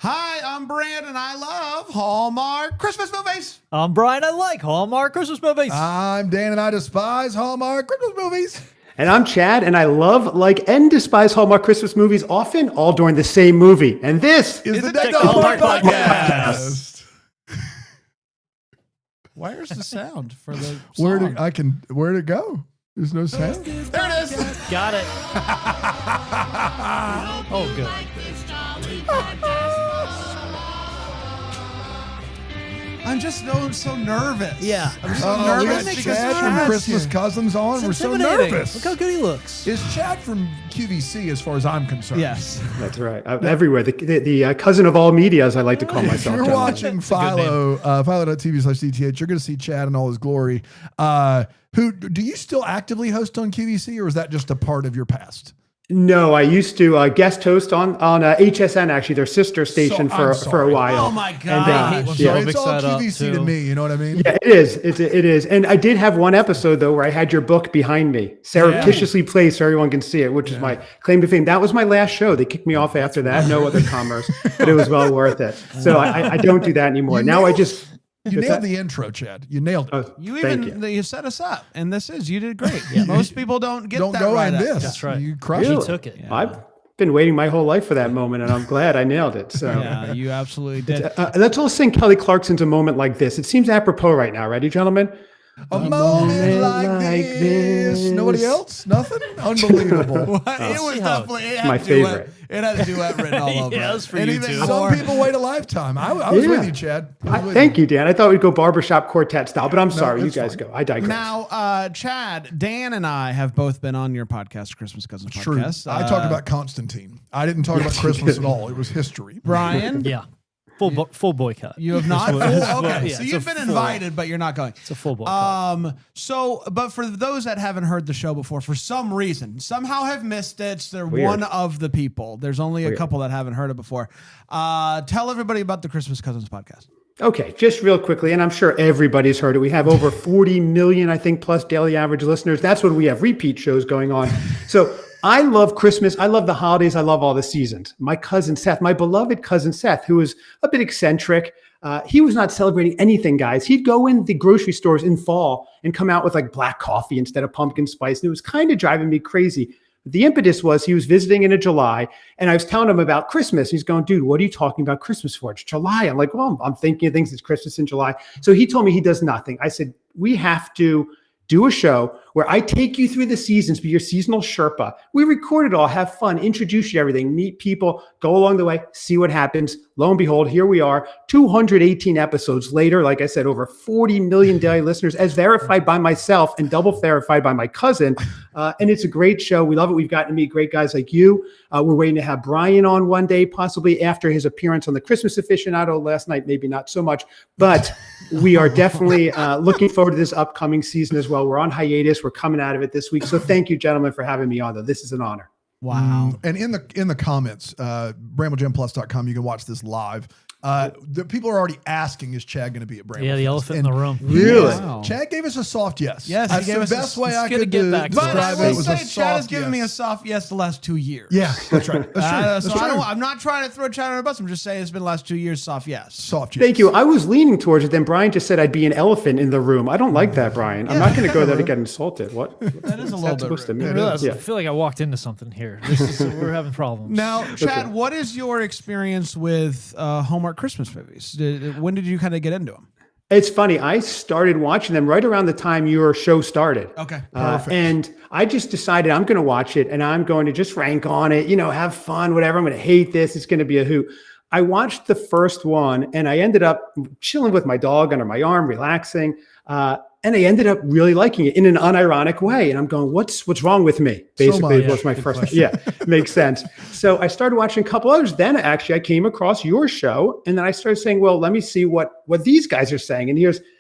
Hi, I'm Brandon. I love Hallmark Christmas movies. I'm Brian. I like Hallmark Christmas movies. I'm Dan, and I despise Hallmark Christmas movies. And I'm Chad, and I love, like, and despise Hallmark Christmas movies, often all during the same movie. And this Is the Deck Deck the Hallmark Hallmark podcast. Where's the sound for the Where'd it go? There's no sound. There it is. Got it. Oh, good. I'm just so nervous. Yeah. I'm just so We nervous got because Chad from Chad's Christmas here. Cousins on. It's We're so intimidating. nervous. Look how good he looks. Is Chad from QVC as far as I'm concerned? Yes. That's right. Everywhere. The cousin of all media, as I like to call If myself. you're gentlemen. watching Philo, philo.tv/DTH, you're going to see Chad in all his glory. Who do you still actively host on QVC, or is that just a part of your past? No, I used to guest host on HSN, actually, their sister station So- I'm for a sorry. while. Oh my And, God. I hate when So people it's mix all that up, QVC to too. me. You know what I mean? Yeah, it is. It is. And I did have one episode, though, where I had your book behind me, surreptitiously placed so everyone can see it, which is my claim to fame. That was my last show. They kicked me off after that. No other commerce, but it was well worth it. So I don't do that anymore. You Now I nailed- just... You What's nailed that? the intro, Chad. You nailed it. Oh, You thank even you. you set us up, and you did great. Most people don't get Don't that go right in up. this. That's right. You crushed He it. took it. I've been waiting my whole life for that moment, and I'm glad I nailed it. So Yeah, you absolutely did. let's all sing Kelly Clarkson's "A Moment Like This." It seems apropos right now. Ready, gentlemen? A moment like this. Nobody else? Nothing? Unbelievable. It was see how- definitely it my had duet- favorite. It had a duet written all over. Yeah, it. it was for And you even too. more- Some people wait a lifetime. I was with you, Chad. Thank you, Dan. I thought we'd go barbershop quartet style, but I'm sorry. You it's guys fine. go. I digress. Now, Chad, Dan, and I have both been on your podcast, Christmas Cousins True. podcast. I talked about Constantine. I didn't talk about Christmas at all. It was history. Brian. Yeah. Full boycott. You have not. That's what- Full- okay, yeah, so it's you've a been full- invited, but you're not going. It's a full boycott. But for those that haven't heard the show before, for some reason, somehow have missed it, they're Weird. one of the people. There's only a couple that haven't heard it before. Tell everybody about the Christmas Cousins podcast. Okay, just real quickly, and I'm sure everybody's heard it. We have over 40 million, I think, plus daily average listeners. That's when we have repeat shows going on. So I love Christmas. I love the holidays. I love all the seasons. My cousin Seth, my beloved cousin Seth, who is a bit eccentric, he was not celebrating anything, guys. He'd go in the grocery stores in fall and come out with like black coffee instead of pumpkin spice. And it was kind of driving me crazy. The impetus was he was visiting in July, and I was telling him about Christmas. He's going, dude, what are you talking about Christmas for? It's July. I'm like, well, I'm thinking of things. It's Christmas in July. So he told me he does nothing. I said, we have to do a show where I take you through the seasons, be your seasonal Sherpa. We record it all, have fun, introduce you to everything, meet people, go along the way, see what happens. Lo and behold, here we are, 218 episodes later. Like I said, over 40 million daily listeners, as verified by myself and double verified by my cousin. And it's a great show. We love it. We've gotten to meet great guys like you. We're waiting to have Brian on one day, possibly after his appearance on the Christmas Aficionado last night. Maybe not so much, but we are definitely looking forward to this upcoming season as well. We're on hiatus. We're coming out of it this week. So thank you, gentlemen, for having me on, though. This is an honor. Wow. And in the comments, BrambleGemPlus.com, you can watch this live. The people are already asking, is Chad going to be at Bramble? Yeah, the elephant in the room. Really? Wow. Chad gave us a soft yes. Yes, he That's gave the us a- best way it's I gonna could get back to But I describe it. will It was a say, Chad has soft given me a yes. soft yes the last 2 years. Yeah, that's right. That's true. That's So true. I'm not trying to throw Chad under the bus. I'm just saying it's been the last 2 years, soft yes. Soft yes. Thank you. I was leaning towards it. Then Brian just said I'd be an elephant in the room. I don't like that, Brian. I'm not going to go there to get insulted. What? That is a What's little that bit supposed to rude. mean? I realize, Yeah. I feel like I walked into something here. We're having problems. Now, Chad, what is your experience with Hallmark Christmas movies? When did you kind of get into them? It's funny. I started watching them right around the time your show started. Okay. And I just decided I'm going to watch it and I'm going to just rank on it, have fun, whatever. I'm going to hate this. It's going to be a hoot. I watched the first one and I ended up chilling with my dog under my arm, relaxing. And I ended up really liking it in an unironic way. And I'm going, what's wrong with me? Basically, was my first. Yeah, makes sense. So I started watching a couple others. Then actually I came across your show and then I started saying, well, let me see what these guys are saying. And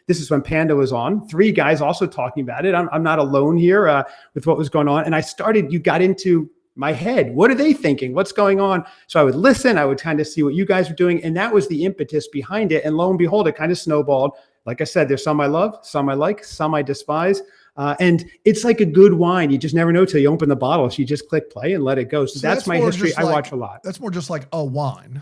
this is when Panda was on, 3 guys also talking about it. I'm not alone here with what was going on. And you got into my head. What are they thinking? What's going on? So I would listen. I would kind of see what you guys were doing. And that was the impetus behind it. And lo and behold, it kind of snowballed. Like I said, there's some I love, some I like, some I despise. And it's like a good wine. You just never know till you open the bottle. So you just click play and let it go. So that's my more history. just I like- watch a lot. That's more just like a wine.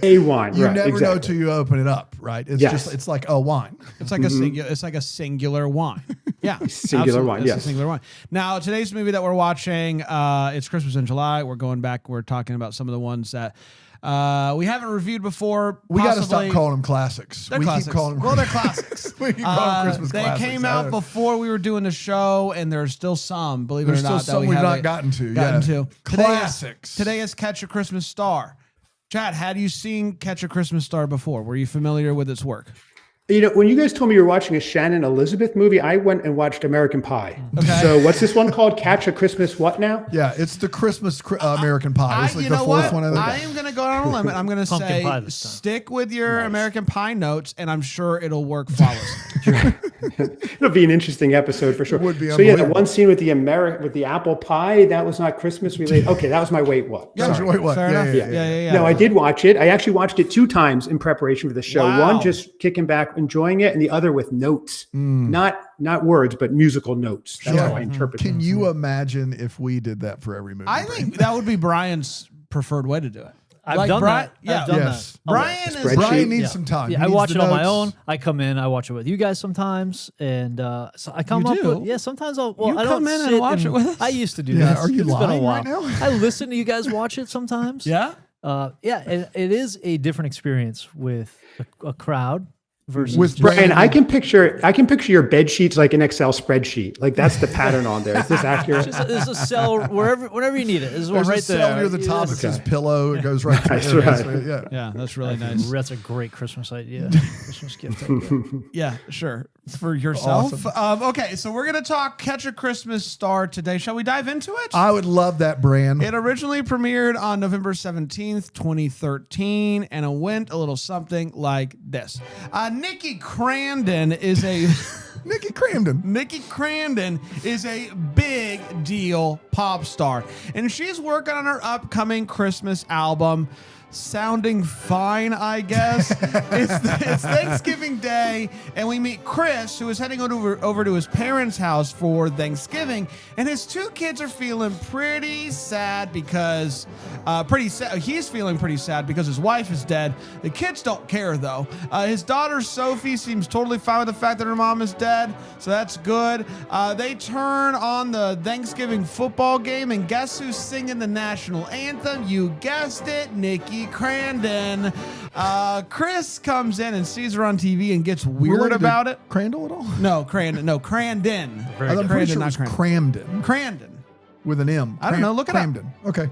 A wine. You right, never know exactly. till you open it up, right? It's Yes. just, it's like a wine. It's like it's like a singular wine. Yeah, Singular absolutely. wine, It's yes. a singular wine. Now, today's movie that we're watching, it's Christmas in July. We're going back. We're talking about some of the ones that we haven't reviewed before. We got to possibly. stop calling them classics. They're we classics. keep calling them. Well, they're classics. we keep calling them Christmas they classics. came out before we were doing the show, and there's still some. Believe There's it or still not, some that we we've haven't not gotten to. gotten yeah. to. Classics. Today is Catch a Christmas Star. Chad, had you seen Catch a Christmas Star before? Were you familiar with its work? You know, when you guys told me you were watching a Shannon Elizabeth movie, I went and watched American Pie. Okay. So what's this one called? Catch a Christmas what now? Yeah, it's the Christmas American Pie. It's like you the know fourth what? one. I think. I am going to go on a limit. I'm going to Pumpkin say pie this time. stick with your American Pie notes, and I'm sure it'll work flawlessly. It'll be an interesting episode for sure. It would be so yeah, the unbelievable. one scene with the apple pie, that was not Christmas related. Okay, that was my wait what. Yeah, Sorry. wait, what? Fair Yeah, enough. yeah, yeah. No, I did watch it. I actually watched it 2 times in preparation for the show. Wow. One just kicking back, enjoying it, and the other with notes, not words, but musical notes. That's Sure. how I interpret Can it. you imagine if we did that for every movie? I think that would be Brian's preferred way to do it. I've done Brian, that. Yeah, I've done Yes. that. Brian is Spreadsheet. Brian needs Yeah. some time. Yeah, He I needs watch the it on my notes. own. I come in, I watch it with you guys sometimes, and so I come You up do? with sometimes I'll. Well, You I don't come in and sit watch it with us? I used to do Yeah, this. are you It's been a lying while. right now? I listen to you guys watch it sometimes. Yeah. Yeah, and it is a different experience with a crowd versus With just- Brian, I can picture your bed sheets like an Excel spreadsheet. Like that's the pattern on there. Is this accurate? There's a cell whenever you need it. There's one There's right a cell there. near the top. It says pillow. It goes right. That's there. right. Yeah. Yeah, that's really nice. That's a great Christmas idea. Christmas gift idea. Yeah, sure. For yourself. Okay, so we're going to talk Catch a Christmas Star today. Shall we dive into it? I would love that brand. It originally premiered on November 17th, 2013, and it went a little something like this. Nikki Crandon is a Nikki Cramden. Nikki Crandon is a big deal pop star, and she's working on her upcoming Christmas album. Sounding fine, I guess. It's Thanksgiving Day, and we meet Chris, who is heading over to his parents' house for Thanksgiving, and his 2 kids are feeling pretty sad because he's feeling pretty sad because his wife is dead. The kids don't care though. His daughter Sophie seems totally fine with the fact that her mom is dead, so that's good. They turn on the Thanksgiving football game, and guess who's singing the national anthem? You guessed it, Nikki Crandon. Chris comes in and sees her on TV and gets weird about it. Crandall at all? No, Crandon. No, Crandon. I'm pretty sure it not was Crandon. Cramden Crandon. with an M. I don't know. Look it up. Cramden. Okay.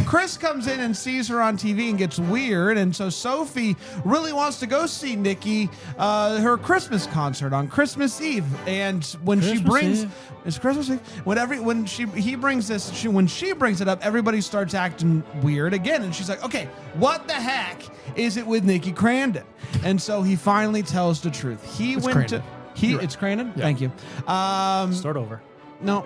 Chris comes in and sees her on TV and gets weird, and so Sophie really wants to go see Nikki her Christmas concert on Christmas Eve. And when she Christmas brings Eve. it's Christmas Eve, when she brings it up, everybody starts acting weird again, and she's like, "Okay, what the heck is it with Nikki Crandon?" And so he finally tells the truth. It's Crandon. It's Crandon. Yeah. Thank you. Start over. No,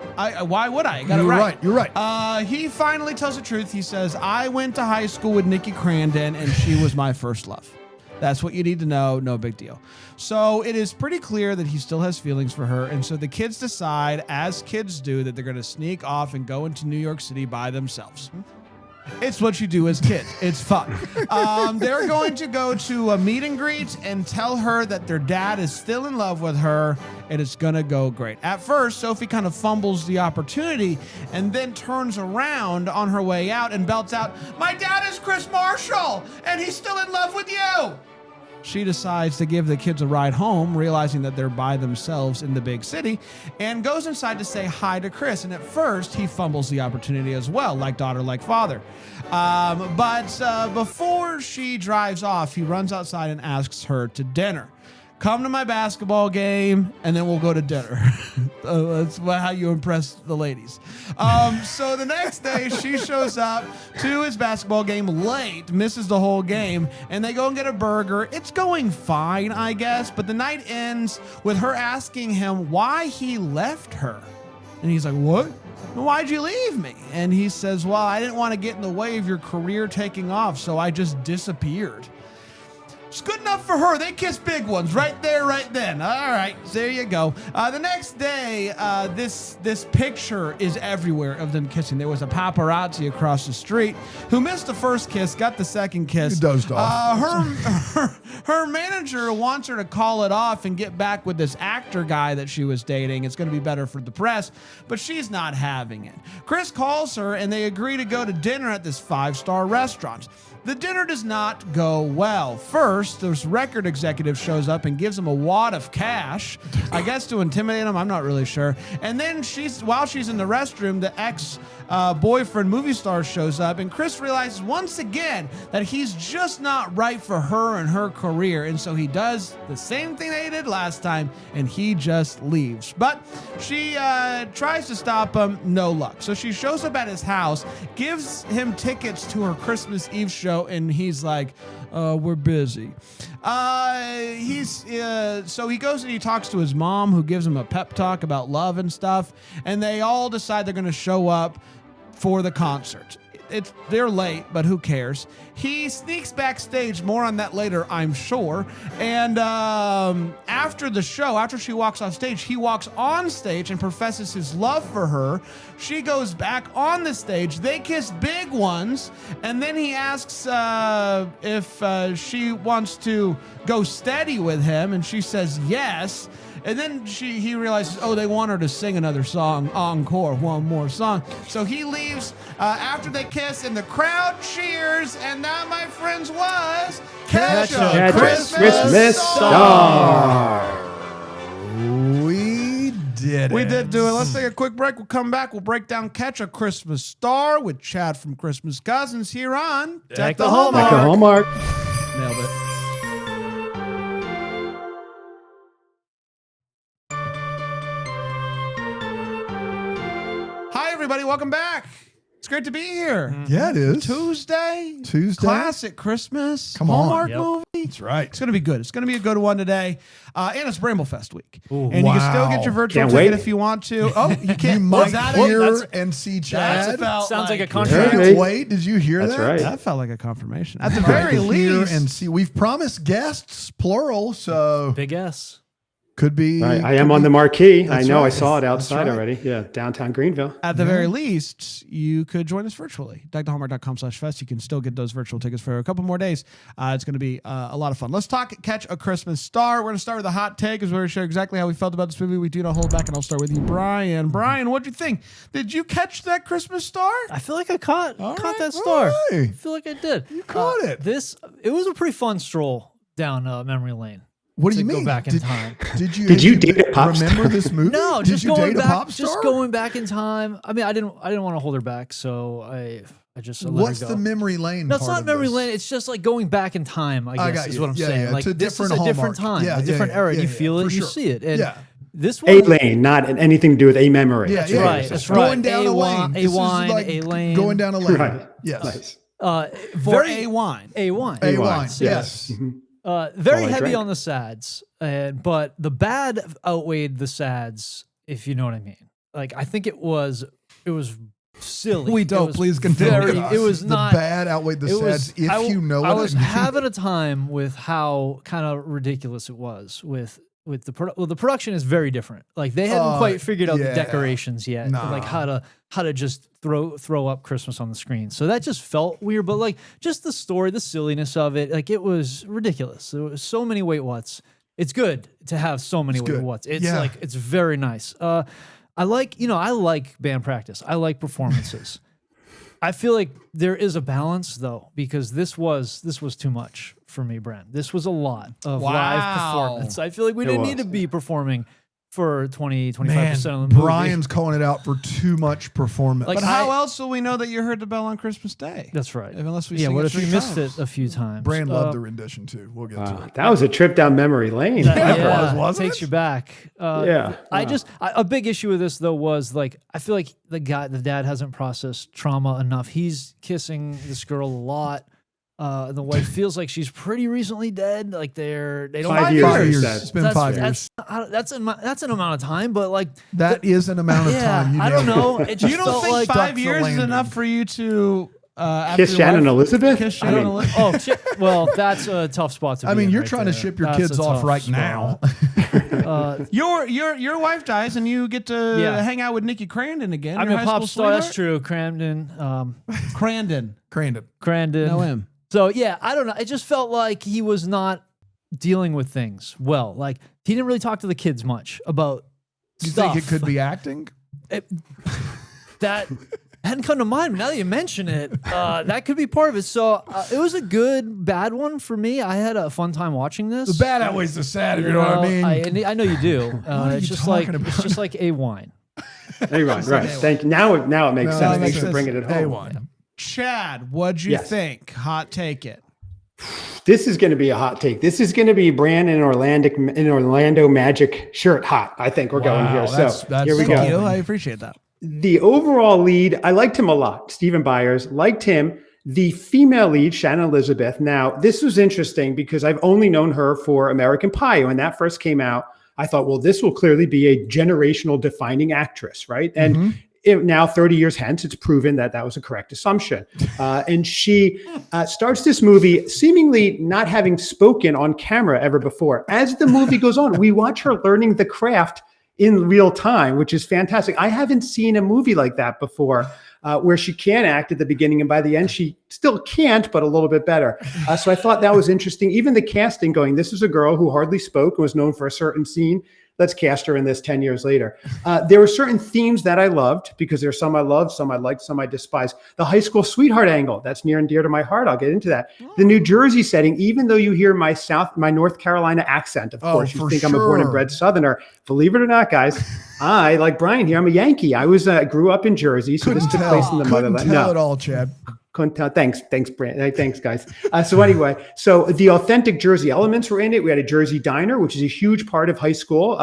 why would I? I got it You're right. right. You're right. He finally tells the truth. He says, I went to high school with Nikki Crandon, and she was my first love. That's what you need to know. No big deal. So it is pretty clear that he still has feelings for her. And so the kids decide, as kids do, that they're going to sneak off and go into New York City by themselves. It's what you do as kids. It's fun. They're going to go to a meet and greet and tell her that their dad is still in love with her, and it's going to go great. At first, Sophie kind of fumbles the opportunity and then turns around on her way out and belts out, "My dad is Chris Marshall, and he's still in love with you." She decides to give the kids a ride home, realizing that they're by themselves in the big city, and goes inside to say hi to Chris. And at first, he fumbles the opportunity as well, like daughter, like father. But before she drives off, he runs outside and asks her to dinner. Come to my basketball game, and then we'll go to dinner. That's how you impress the ladies. So the next day, she shows up to his basketball game late, misses the whole game, and they go and get a burger. It's going fine, I guess, but the night ends with her asking him why he left her. And he's like, "What? Why'd you leave me?" And he says, "Well, I didn't want to get in the way of your career taking off, so I just disappeared." It's good enough for her. They kiss big ones right there, right then. All right, there you go. The next day, this picture is everywhere of them kissing. There was a paparazzi across the street who missed the first kiss, got the second kiss. He dozed off. Her manager wants her to call it off and get back with this actor guy that she was dating. It's going to be better for the press, but she's not having it. Chris calls her and they agree to go to dinner at this 5-star restaurant. The dinner does not go well. First, this record executive shows up and gives him a wad of cash, I guess to intimidate him. I'm not really sure. And then while she's in the restroom, the ex-boyfriend movie star shows up, and Chris realizes once again that he's just not right for her and her career. And so he does the same thing they did last time, and he just leaves. But she tries to stop him, no luck. So she shows up at his house, gives him tickets to her Christmas Eve show, and he's like, we're busy. So he goes and he talks to his mom, who gives him a pep talk about love and stuff, and they all decide they're going to show up for the concert. They're late, but who cares? He sneaks backstage. More on that later, I'm sure. And after the show, after she walks off stage, he walks on stage and professes his love for her. She goes back on the stage. They kiss big ones. And then he asks if she wants to go steady with him. And she says yes. And then he realizes, they want her to sing another song, encore, one more song. So he leaves after they kiss, and the crowd cheers. And that, my friends, was Catch a Christmas Star. We did it. We did do it. Let's take a quick break. We'll come back. We'll break down Catch a Christmas Star with Chad from Christmas Cousins here on Deck the Hallmark. Like a Hallmark. Nailed it. Hi, everybody. Welcome back. It's great to be here. Yeah, it is. Tuesday. Classic Christmas. Come on. Hallmark Yep. movie. That's right. It's going to be good. It's going to be a good one today. And it's Bramblefest week. Ooh. And you can still get your virtual Can't ticket wait. if you want to. Oh, you You can't. might Was that hear it? and see That's Chad. felt Sounds like a like contract. Yeah. Can't wait. Did you hear That's that? right. That felt like a confirmation. At the Might very hear least. and see. We've promised guests, plural, so Big S. could be. Right. I am on the marquee. I That's know. I right. saw it That's outside right. already. Yeah, downtown Greenville. At the very least, you could join us virtually. DeckTheHallmark.com/fest. You can still get those virtual tickets for a couple more days. It's going to be a lot of fun. Let's talk Catch a Christmas Star. We're going to start with a hot take, as we're going to share exactly how we felt about this movie. We do not hold back, and I'll start with you, Brian. Brian, what'd you think? Did you catch that Christmas star? I feel like I caught right, that star. all right. I feel like I did. You caught it. It was a pretty fun stroll down memory lane. What do you to go mean? back in time. Did you date a pop remember star? this movie? No, did just you going date back. a pop star? Just going back in time. I mean, I didn't want to hold her back, so I just let What's her go. the memory lane? No, it's part not of memory this? lane. It's just like going back in time. I guess got is you. what I'm Yeah, saying. yeah. Like It's a this is different a different Hallmark. time, Yeah, a different yeah, era. yeah, You yeah, feel it, for you sure. see it, and Yeah. this A one. lane, not anything to do with a memory. Yeah, That's yeah. right. That's right. Going down a wine, lane. a This is wine, like a lane. Going down a lane. Right. Yes. Nice. For a wine. A wine. A wine. wine. Yes. Yes. Very all I heavy drank. on the sads, but the bad outweighed the sads, if you know what I mean. Like I think it was silly. We It don't. was Please continue. very- It was the not. bad outweighed the It was. sads. If I, you know I what was I mean. having a time with how kind of ridiculous it was with the the production is very different. Like they hadn't quite figured out the yeah. decorations yet, and, like how to just throw up Christmas on the screen. So that just felt weird. But like just the story, the silliness of it, like it was ridiculous. There was so many wait whats. It's good to have so many wait good. whats. It's Yeah. like it's very nice. I like band practice. I like performances. I feel like there is a balance though, because this was too much for me, Brent. This was a lot of live performance. I feel like we didn't need to be performing for 20, 25% of the movie. Brian's calling it out for too much performance. Like, But how else will we know that you heard the bell on Christmas Day? That's right. Unless we Yeah, sing what it if you 3 missed times. it a few times? Brand loved the rendition too. We'll get to it. That was a trip down memory lane. Yeah, wasn't takes it? you back. Yeah. A big issue with this though was like I feel like the dad hasn't processed trauma enough. He's kissing this girl a lot. The wife feels like she's pretty recently dead. Like they don't 5 years. 5 years. That's- It's been 5 years. That's an amount of time, but like That is an amount of yeah, time. You I don't nailed know. it. It just You don't felt think like 5 the years is landing. enough for you to after Kiss your Shannon wife- Elizabeth? Kiss Shannon Elizabeth. Oh, shit. Well, that's a tough spot to be I mean, in you're right trying to there. ship your That's kids a off tough right spot. now. Your wife dies and you get to Yeah. hang out with Nikki Crandon again. I'm your a high pop school star. That's sweetheart? true. Crandon. Crandon. Know him. So yeah, I don't know. It just felt like he was not dealing with things well. Like he didn't really talk to the kids much about Do you stuff. think it could be acting? That hadn't come to mind. Now that you mention it, that could be part of it. So it was a good, bad one for me. I had a fun time watching this. The bad outweighs the sad, if you know what I mean. I know you do. are It's you just like talking it's just like a wine. Hey, right. Thank you. Now it makes No, sense. that Thanks makes for sense. bringing it home. A1. Chad, what'd you Yes. think? Hot take it. This is going to be a hot take. This is going to be Brandon in Orlando Magic shirt hot. I think we're going Wow, here. that's- So that's here we Thank go. you. I appreciate that. The overall lead, I liked him a lot. Stephen Byers, liked him. The female lead, Shannon Elizabeth. Now, this was interesting because I've only known her for American Pie. When that first came out, I thought, well, this will clearly be a generational defining actress, right? And now 30 years hence, it's proven that that was a correct assumption. And she starts this movie seemingly not having spoken on camera ever before. As the movie goes on, we watch her learning the craft in real time, which is fantastic. I haven't seen a movie like that before, where she can act at the beginning and by the end she still can't, but a little bit better. So I thought that was interesting. Even the casting going, this is a girl who hardly spoke and was known for a certain scene. Let's cast her in this 10 years later. There were certain themes that I loved because there's some I loved, some I liked, some I despised. The high school sweetheart angle, that's near and dear to my heart. I'll get into that. The New Jersey setting, even though you hear my North Carolina accent, of course, you for think I'm a born and sure. bred Southerner. Believe it or not, guys, I, like Brian here, I'm a Yankee. I grew up in Jersey, so this took place in the Couldn't motherland. tell No. at all, Chad. Couldn't tell. Thanks, Brand. Thanks, guys. So anyway, so the authentic Jersey elements were in it. We had a Jersey diner, which is a huge part of high school,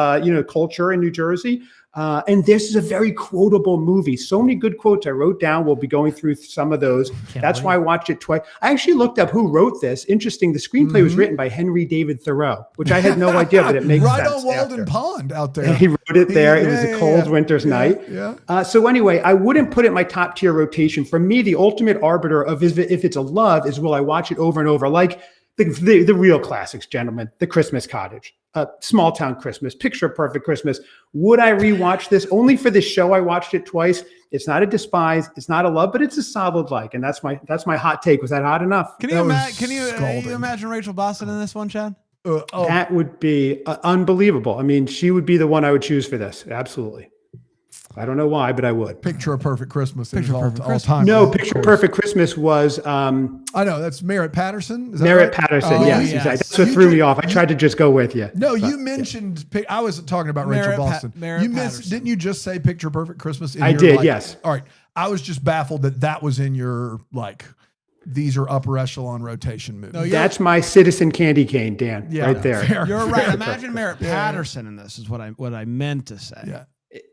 culture in New Jersey. And this is a very quotable movie. So many good quotes I wrote down. We'll be going through some of those. That's why I watched it twice. I actually looked up who wrote this. Interesting. The screenplay was written by Henry David Thoreau, which I had no idea, but it makes Right sense. on Walden after. Pond out there. And he wrote it there. It was Yeah, a cold yeah, winter's yeah, night. Yeah. So anyway, I wouldn't put it in my top tier rotation. For me, the ultimate arbiter of if it's a love is will I watch it over and over, like the real classics, gentlemen. The Christmas Cottage, Small Town Christmas, Picture Perfect Christmas. Would I rewatch this? Only for this show, I watched it twice. It's not a despise, it's not a love, but it's a solid like. And that's my hot take. Was that hot enough? Can That you, was can you scalding. imagine Rachel Boston in this one, Chad? That would be unbelievable. I mean, she would be the one I would choose for this. Absolutely. I don't know why, but I would. Picture a Perfect Christmas. Picture all, Perfect all Christmas. time. No, Of Picture course. Perfect Christmas was I know that's Merritt Patterson. Is that Merritt right? Patterson. Oh, Yes, yes. exactly. That's what You threw did- me off. I tried to just go with you. No, you mentioned. I was talking about Merritt Rachel Pa- Boston. Merritt You Patterson. didn't you just say Picture Perfect Christmas? In I your, did, yes. All right. I was just baffled that was in your these are upper echelon rotation movies. No, That's my Citizen Candy Cane, Dan, Yeah, right there. fair. You're right. Imagine Merritt Patterson in this is what I meant to say. Yeah.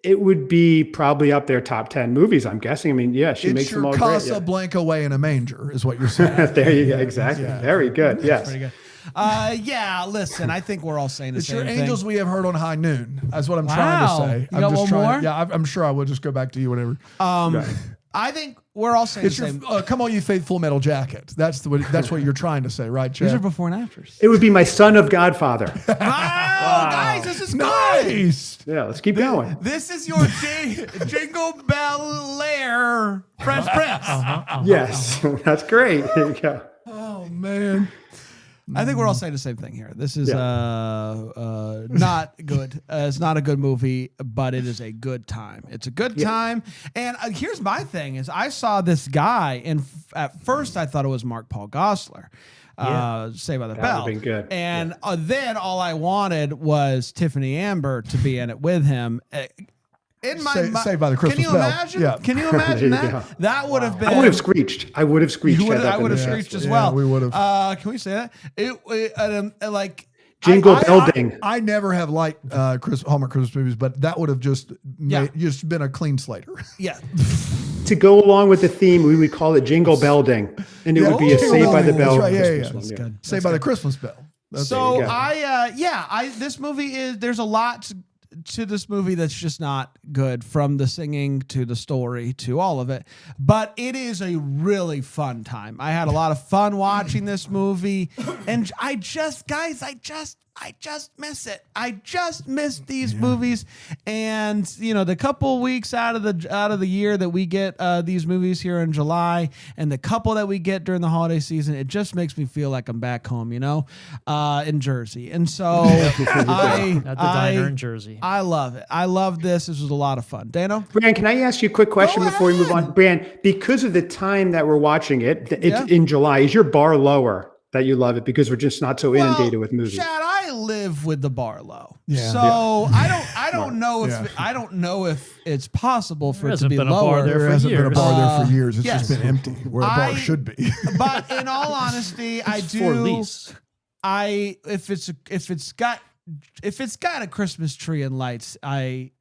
It would be probably up there top 10 movies, I'm guessing. I mean, yeah, she It's makes them your all great. Yeah. Casablanca way in a manger, is what you're saying. There you go. Exactly. Yeah. Very good. Yes. Pretty good. Listen, I think we're all saying the It's same your thing. angels we have heard on high noon. That's what I'm Wow. trying to say. You I'm got just one trying. more? Yeah, I'm sure I will just go back to you whenever. I think we're all saying It's the your same. come on, you faithful metal jacket. That's what you're trying to say, right, Chad? These are before and afters. It would be my Son of Godfather. Wow, guys, this is good. nice. Yeah, let's keep going. This is your Jingle Bell Lair Fresh Prince. Yes, that's great. There you go. Oh man. I think we're all saying the same thing here. This is not good. It's not a good movie, but it is a good time. It's a good time. And here's my thing: is I saw this guy, and at first I thought it was Mark Paul Gosselaar. Saved by the Bell. would've been good. And then all I wanted was Tiffany Amber to be in it with him. In my Saved by the Christmas Can you Bell. imagine? Yeah. Can you imagine There you that? go. That would have been. I would have screeched. I would have screeched. You would, had that I been would have the screeched case. as Yeah, well. we would have. Can we say that? Like Jingle Bell Ding. I never have liked Hallmark Christmas movies, but that would have just just been a clean slater. yeah. To go along with the theme, we would call it Jingle Bell Ding, and it would be a Jingle Saved by the Bell Ding, Bell. that's right, yeah, Christmas yeah. one, Saved by the Christmas Bell. That's So you go. this movie is there's a lot to this movie that's just not good, from the singing to the story to all of it. But it is a really fun time. I had a lot of fun watching this movie, and I just miss it. I just miss these movies, and the couple weeks out of the year that we get these movies here in July, and the couple that we get during the holiday season, it just makes me feel like I'm back home, in Jersey. And so At the diner in Jersey. I love it. I love this. This was a lot of fun. Dano? Brian, can I ask you a quick question Go before we move ahead. on? Brian, because of the time that we're watching it, it's Yeah. in July. Is your bar lower that you love it because we're just not so inundated with movies? Chad, I live with the bar low. Yeah. So I don't know if it's possible for it to hasn't be been a bar lower. there There for hasn't been a years. bar there for years. It's yes. just been empty where a bar I- should be. But in all honesty, I It's do. for lease. If it's got a Christmas tree and lights,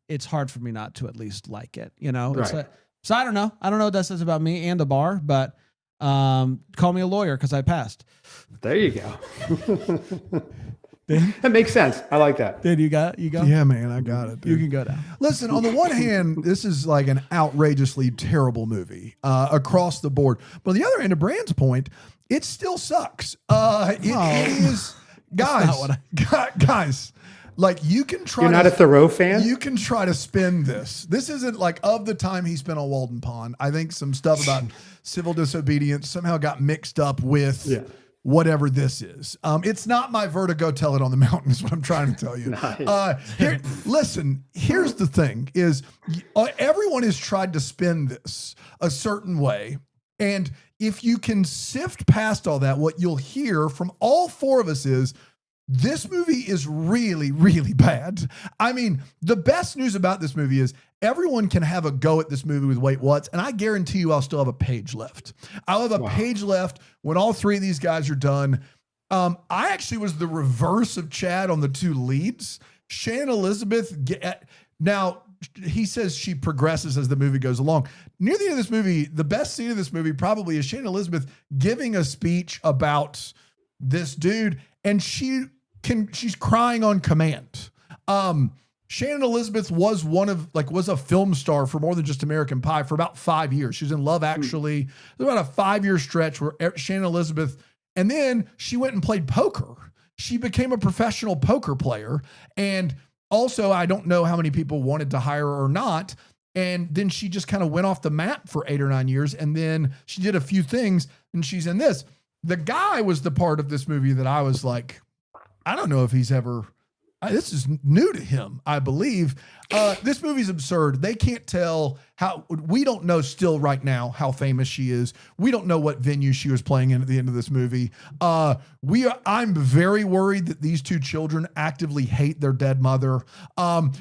it's hard for me not to at least like it. It's Right. so I don't know. I don't know what that says about me and the bar, but call me a lawyer because I passed. There you go. That makes sense. I like that. Did you go? Yeah, man, I got it. You dude. can go now. Listen, on the one hand, this is like an outrageously terrible movie across the board. But on the other hand, to Brand's point, it still sucks. It is, guys, guys, like you can try You're not a Thoreau fan? You can try to spin this. This isn't like of the time he spent on Walden Pond. I think some stuff about civil disobedience somehow got mixed up with whatever this is. It's not my Vertigo Tell It on the Mountain is what I'm trying to tell you. Nice. Listen, here's the thing is everyone has tried to spin this a certain way. And if you can sift past all that, what you'll hear from all four of us is this movie is really, really bad. I mean, the best news about this movie is everyone can have a go at this movie with Wait What's, and I guarantee you I'll still have a page left. I'll have a page left when all three of these guys are done. I actually was the reverse of Chad on the two leads. Shannon Elizabeth, now he says she progresses as the movie goes along. Near the end of this movie, the best scene of this movie probably is Shannon Elizabeth giving a speech about this dude, and she's crying on command. Shannon Elizabeth was was a film star for more than just American Pie for about 5 years. She was in Love Actually. There's about a 5-year stretch where Shannon Elizabeth, and then she went and played poker. She became a professional poker player. And also, I don't know how many people wanted to hire her or not. And then she just kind of went off the map for 8 or 9 years. And then she did a few things and she's in this. The guy was the part of this movie that I was like, I don't know if he's ever, this is new to him, I believe. This movie's absurd. They can't tell we don't know still right now how famous she is. We don't know what venue she was playing in at the end of this movie. I'm very worried that these two children actively hate their dead mother.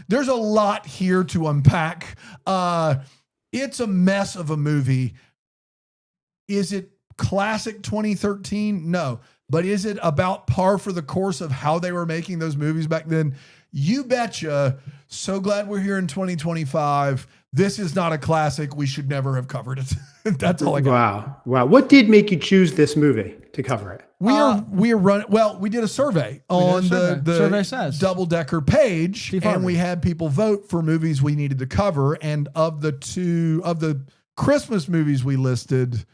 There's a lot here to unpack. It's a mess of a movie. Is it classic 2013? No. But is it about par for the course of how they were making those movies back then? You betcha. So glad we're here in 2025. This is not a classic. We should never have covered it. That's all I got. Wow. What did make you choose this movie to cover it? We are running. Well, we did a survey on the Survey says. double-decker page, and we had people vote for movies we needed to cover. And of the Christmas movies we listed,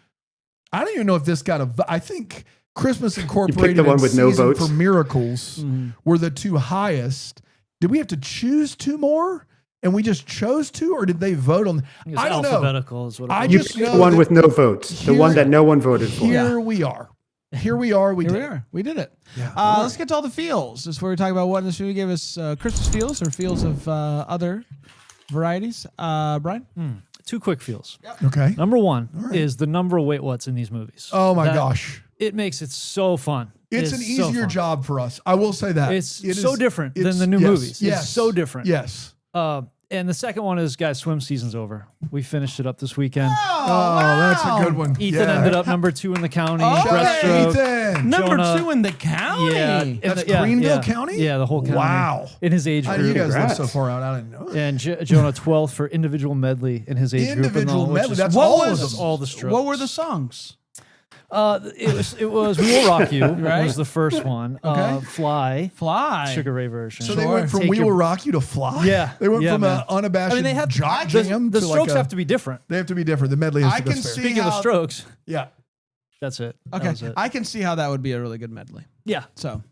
I don't even know if this got I think Christmas Incorporated the one and with no Season votes? for Miracles were the two highest. Did we have to choose two more? And we just chose two, or did they vote on? I don't know. Alphabetical is what it I was. You just picked know the one that with no votes, the one that no one voted for. Here we are. Here we are. We Here did. we are. We did it. Yeah. Let's get to all the feels. This is where we talk about what this movie gave us Christmas feels or feels of other varieties. Brian? Two quick feels. Okay. Number one is the number of Wait What's in these movies. Oh my That- gosh. It makes it so fun. It's an so easier fun. job for us. I will say that. It's It so is- different than it's- the new yes, movies. Yes. It's so different. Yes. And the second one is, guys, swim season's over. We finished it up this weekend. Oh, that's a good one. Ethan ended up number 2 in the county. Oh, breaststroke. Ethan. Number Jonah- 2 in the county. Yeah, That's Greenville County? Yeah, the whole county. Wow. In his age How do you group. guys live Congrats. so far out? I didn't know. And Jonah 12th for individual medley in his age group. Individual which medley, is- that's What all was of them. all the strokes. What were the songs? It was We Will Rock You. Right. Was the first one. Okay. Fly. Sugar Ray version. So they went from Take We Your- Will Rock You to Fly. Yeah. They went Yeah, from man. an unabashed I mean, they have jock the jam to strokes like have to be different. They have to be different. The medley has I to go can fair. see Speaking of how- Strokes, Yeah. that's it. That Okay, was it. I can see how that would be a really good medley. Yeah. So,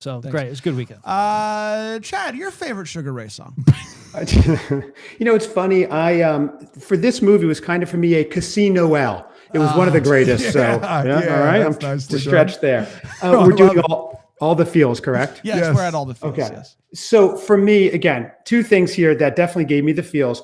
So Thanks. great. It's a good weekend. Chad, your favorite Sugar Ray song? It's funny. I for this movie was kind of for me a Casino Noel. It was one of the greatest. So yeah, all yeah, right, that's I'm nicely to stretch there. I We're doing love it. all the feels, correct? Yes, Yes. we're at all the fields. Okay. Yes. So for me, again, two things here that definitely gave me the feels.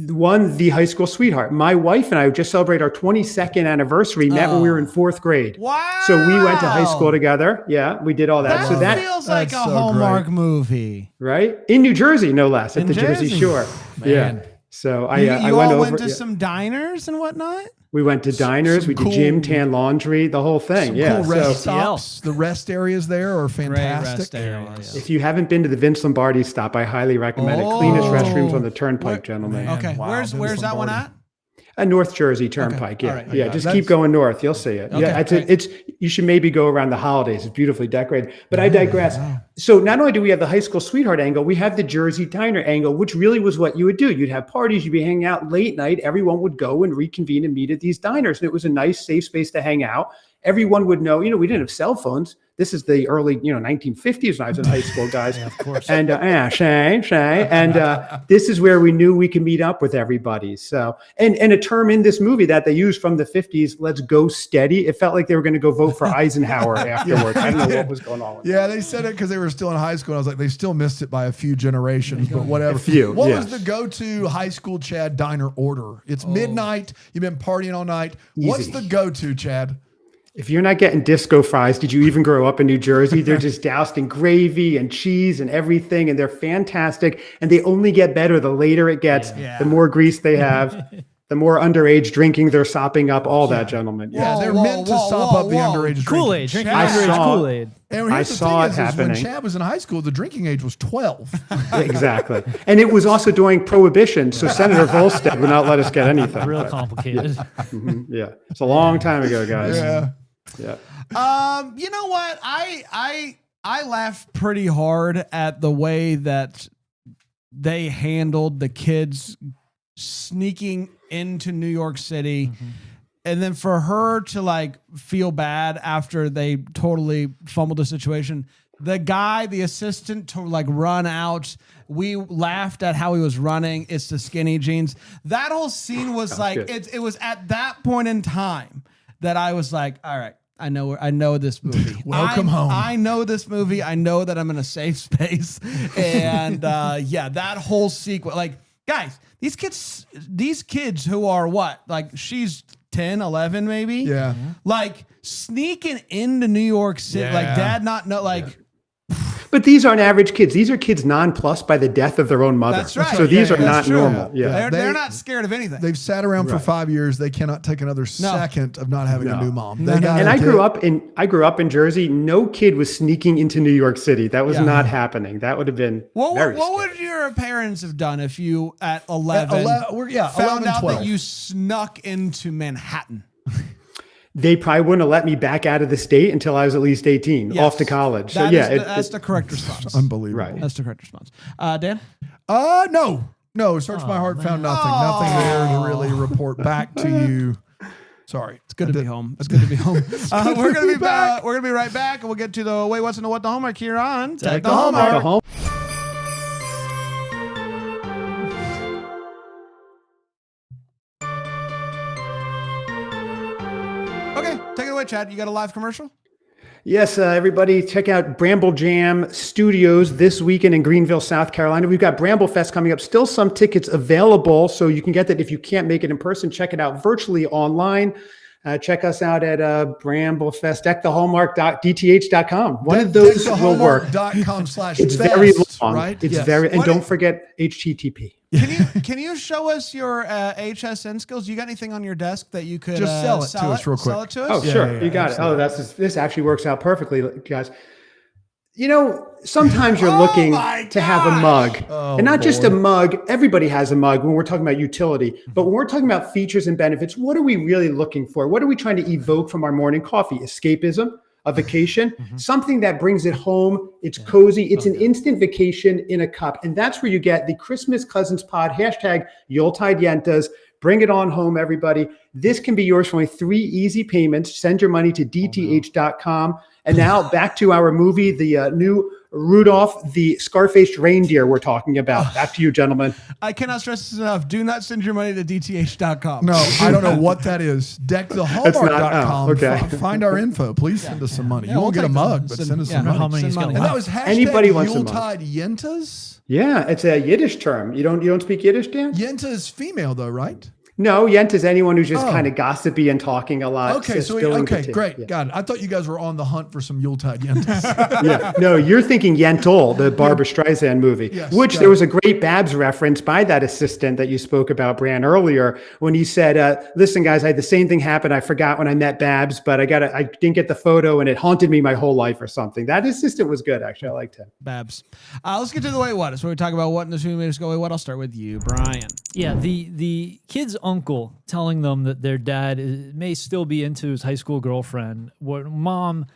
One, the high school sweetheart. My wife and I just celebrated our 22nd anniversary. Met when we were in 4th grade. Wow. So we went to high school together. Yeah, we did all that. That So that feels like a that's so Hallmark movie. right in New Jersey, no less, at In the Jersey Jersey. Shore. Man. Yeah. So You, I you went all over. went to yeah. some diners and whatnot? We went to diners. some We did cool- gym, tan laundry, the whole thing. Some Yeah. cool So rest stops. The rest areas there are fantastic. rest areas. if you haven't been to the Vince Lombardi stop, I highly recommend it. Cleanest Oh. restrooms on the Turnpike, gentlemen. Man. Okay, Wow, where's Vince that one Lombardi. at? North Jersey Turnpike. Yeah, all right. yeah. Okay. Just keep going north. You'll see it. Yeah, Okay. it's you should maybe go around the holidays. It's beautifully decorated. But I digress. So not only do we have the high school sweetheart angle, we have the Jersey diner angle, which really was what you would do. You'd have parties. You'd be hanging out late night. Everyone would go and reconvene and meet at these diners, and it was a nice, safe space to hang out. Everyone would know. We didn't have cell phones. This is the early, 1950s when I was in high school, guys. Of course. And Shay. And this is where we knew we could meet up with everybody. So, and a term in this movie that they used from the 50s, let's go steady. It felt like they were going to go vote for Eisenhower afterwards. I don't know what was going on. With Yeah, they said it because they were still in high school. I was like, they still missed it by a few generations, but whatever. A few, What yes. was the go-to high school Chad diner order? It's midnight. You've been partying all night. What's Easy. the go-to, Chad? If you're not getting disco fries, did you even grow up in New Jersey? They're just doused in gravy and cheese and everything, and they're fantastic. And they only get better the later it gets, Yeah. the more grease they have, the more underage drinking they're sopping up, all that, gentlemen. Yeah, they're meant to sop up the underage Kool-Aid. drinking. Drinking I underage saw- Kool-Aid. And I here's the saw thing it is when happening. Chad was in high school, the drinking age was 12. Exactly. And it was also during Prohibition, so Senator Volstead would not let us get anything. Real But, complicated. yeah, it's a long time ago, guys. Yeah. Yeah. You know what? I laughed pretty hard at the way that they handled the kids sneaking into New York City. And then for her to like feel bad after they totally fumbled the situation, the assistant to like run out. We laughed at how he was running. It's the skinny jeans. That whole scene was like, good. it was at that point in time that I was like, all right, I know this movie. Welcome home. I know this movie. I know that I'm in a safe space. And yeah, that whole sequence, like, guys, these kids who are what? Like, she's 10, 11 maybe? Yeah. Like, sneaking into New York City, like, Yeah. dad not know, like, But these aren't average kids. These are kids nonplussed by the death of their own mother. That's right. So these Yeah, are yeah, not that's true. normal. Yeah. Yeah. they're They- not scared of anything. They've sat around for Right. 5 years. They cannot take another second of not having a new mom. They got And it. I grew up in Jersey. No kid was sneaking into New York City. That was Yeah. not happening. That would have been What very would your parents have done if you at 11, 11, found 11, out 12. that you snuck into Manhattan? They probably wouldn't have let me back out of the state until I was at least 18, Yes. off to college. So That yeah, is that's the correct response. Unbelievable. Right. That's the correct response. Dan? No. Searched my heart, found nothing. Nothing there to really report back to you. Sorry. It's good to be home. It's good to be home. We're gonna be back. We're gonna be right back, and we'll get to the wait, what's in the what the Hallmark here on Tag the Hallmark. Go home. Okay, take it away, Chad. You got a live commercial? Yes, everybody, check out Bramble Jam Studios this weekend in Greenville, South Carolina. We've got Bramble Fest coming up. Still some tickets available, so you can get that if you can't make it in person. Check it out virtually online. Check us out at Bramblefest, deckthehallmark.dth.com. One of those will work. Deckthehallmark.com/fest, It's very long, right? It's Yes. very, and What don't is- forget HTTP. Can you show us your HSN skills? You got anything on your desk that you could Just sell it to us real quick. Sell it to us? Oh, Yeah, sure. yeah, You got absolutely. it. Oh, this actually works out perfectly, guys. Sometimes you're looking to have a mug, and not just a mug. Everybody has a mug when we're talking about utility, but when we're talking about features and benefits, what are we really looking for? What are we trying to evoke from our morning coffee? Escapism, a vacation, something that brings it home. It's cozy. It's an instant vacation in a cup. And that's where you get the Christmas Cousins Pod, hashtag Yuletide Yentas. Bring it on home, everybody. This can be yours for only 3 easy payments. Send your money to dth.com. And now back to our movie, the new Rudolph, the Scar-faced reindeer we're talking about. Back to you, gentlemen. I cannot stress this enough. Do not send your money to dth.com. No, I don't know what that is. Deck the Hallmark.com. Okay. Find our info. Please send us some money. You won't get a mug, but send us some money. How many he's money. got And that left. was hashtag Anybody wants a mug. Yuletide Yentas? Yeah, it's a Yiddish term. You don't speak Yiddish, Dan? Yenta is female, though, right? No, Yent is anyone who's just kind of gossipy and talking a lot. Okay, spilling the tea. great. Yeah. Got it. I thought you guys were on the hunt for some Yuletide Yentas. Yeah. No, you're thinking Yentl, the Barbra Streisand movie, Yes, which got there it. was a great Babs reference by that assistant that you spoke about, Bran, earlier, when he said, listen, guys, I had the same thing happen. I forgot when I met Babs, but I didn't get the photo and it haunted me my whole life or something. That assistant was good, actually. I liked him. Babs. Let's get to the Wait What. It's where we talk about what in this movie made us go, wait, what? I'll start with you, Brian. Yeah, the kid's uncle telling them that their dad may still be into his high school girlfriend. What mom?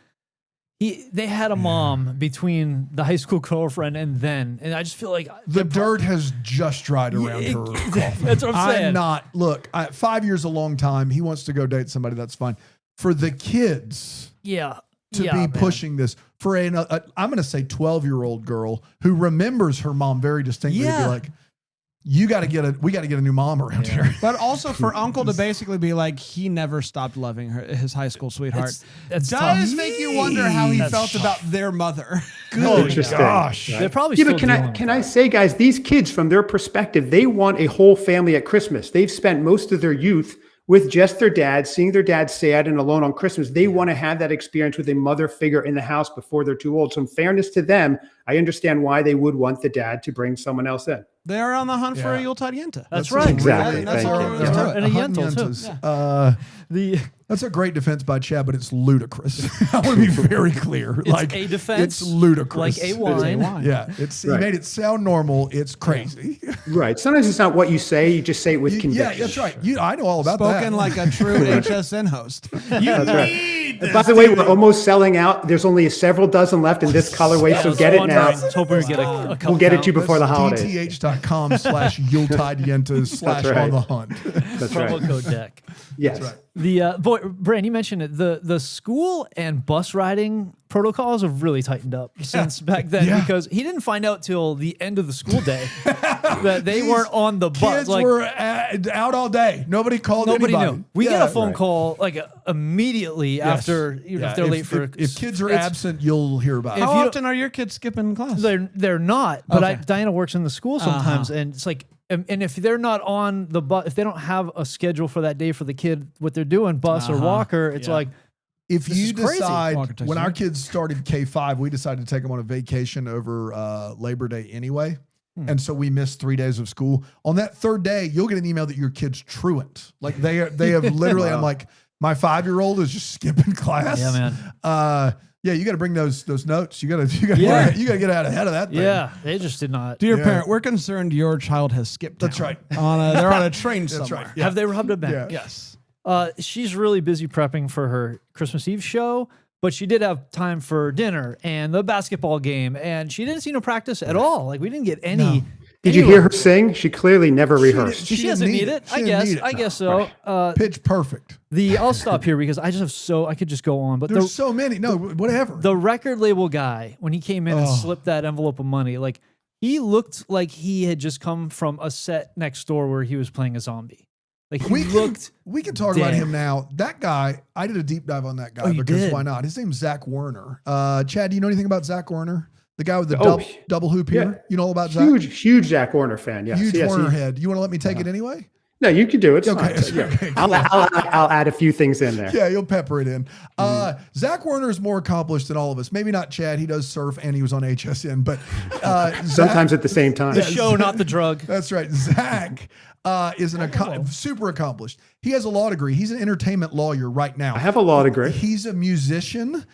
They had a mom between the high school girlfriend and I just feel like The dirt has just dried around her coffin. That's what I'm saying. I'm not. Look, 5 years is a long time. He wants to go date somebody. That's fine. For the kids to be pushing this for I'm going to say 12-year-old girl who remembers her mom very distinctly to be like, we got to get a new mom around here. But also for Uncle to basically be like, he never stopped loving his high school sweetheart. That's does tough. make you wonder how he That's felt tough. about their mother. Good Interesting. gosh. They're probably Yeah, still but dealing can with I that. say, guys, these kids, from their perspective, they want a whole family at Christmas. They've spent most of their youth with just their dad, seeing their dad sad and alone on Christmas. They want to have that experience with a mother figure in the house before they're too old. So in fairness to them, I understand why they would want the dad to bring someone else in. They're on the hunt for a Yeah. Yuletide Yenta. That's right. Exactly. That's Thank all you. we're gonna talk And a Hunt Yentl, too. Yentas. That's a great defense by Chad, but it's ludicrous. I want to be very clear. It's a defense, It's ludicrous. like a wine. Yeah, he made it sound normal. It's crazy. Right. Sometimes it's not what you say. You just say it with conviction. Yeah, that's right. I know all about Spoken that. like a true HSN host. You need And by the way, we're almost selling out. There's only several dozen left in this colorway, so get it now. I was hoping we'd get a couple. We'll get it to you before the That's holidays. DTH.com/Yuletide Yentas / right. on the hunt. That's promo right. code deck. Yes. right. The Brand, you mentioned it. The school and bus riding protocols have really tightened up since back then Yeah. because he didn't find out till the end of the school day that they weren't on the bus. Kids were out all day. Nobody called Nobody anybody. knew. We get a phone right. call immediately Yes. after if they're late for. If kids are it's- absent, you'll hear about it. How you- often are your kids skipping class? They're not, but Okay. Diana works in the school sometimes, and it's like, and if they're not on the bus, if they don't have a schedule for that day for the kid, what they're doing, bus or walker, it's like, If This you is crazy. decide, Walker takes when it. our kids started K5, we decided to take them on a vacation over Labor Day anyway. And so we missed 3 days of school. On that third day, you'll get an email that your kid's truant. Like they have literally, I'm like, my 5-year-old is just skipping class. Yeah, man. Yeah, you got to bring those notes. You got to Yeah. get out ahead of that thing. yeah, they just did not. Dear Yeah. parent, we're concerned your child has skipped town. That's right. They're on a train That's somewhere. right. Yeah. Have they rubbed it back? Yeah. Yes. She's really busy prepping for her Christmas Eve show, but she did have time for dinner and the basketball game, and she didn't see no practice at all. Like we didn't get any. Did you hear her sing? She clearly never rehearsed. She didn't doesn't need it. She I didn't guess. need it. I guess so. Pitch perfect. I'll stop here because I just have I could just go on, but There's so many. No, whatever. the record label guy, when he came in and slipped that envelope of money, like he looked like he had just come from a set next door where he was playing a zombie. Like he looked. We can talk about dead. him now. That guy, I did a deep dive on that guy you because did? why not? His name's Zach Werner. Chad, do you know anything about Zach Werner? The guy with the Oh, double hoop here? yeah. You know all about Zach? Huge Jack Warner fan. Yes. Huge yes, Werner head. You want to let me take Uh-huh. it anyway? No, you can do it. It's Okay, fine. Yeah. okay, I'll add a few things in there. Yeah, you'll pepper it in. Zach Werner is more accomplished than all of us. Maybe not Chad. He does surf and he was on HSN, but Sometimes at the same time. The show, not the drug. That's right. Zach is super accomplished. He has a law degree. He's an entertainment lawyer right now. I have a law degree. He's a musician.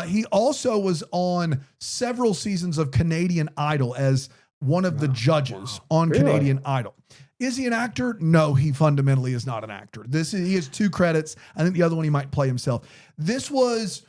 He also was on several seasons of Canadian Idol as one of the judges on Really? Canadian Idol. Is he an actor? No, he fundamentally is not an actor. He has 2 credits. I think the other one he might play himself. This was,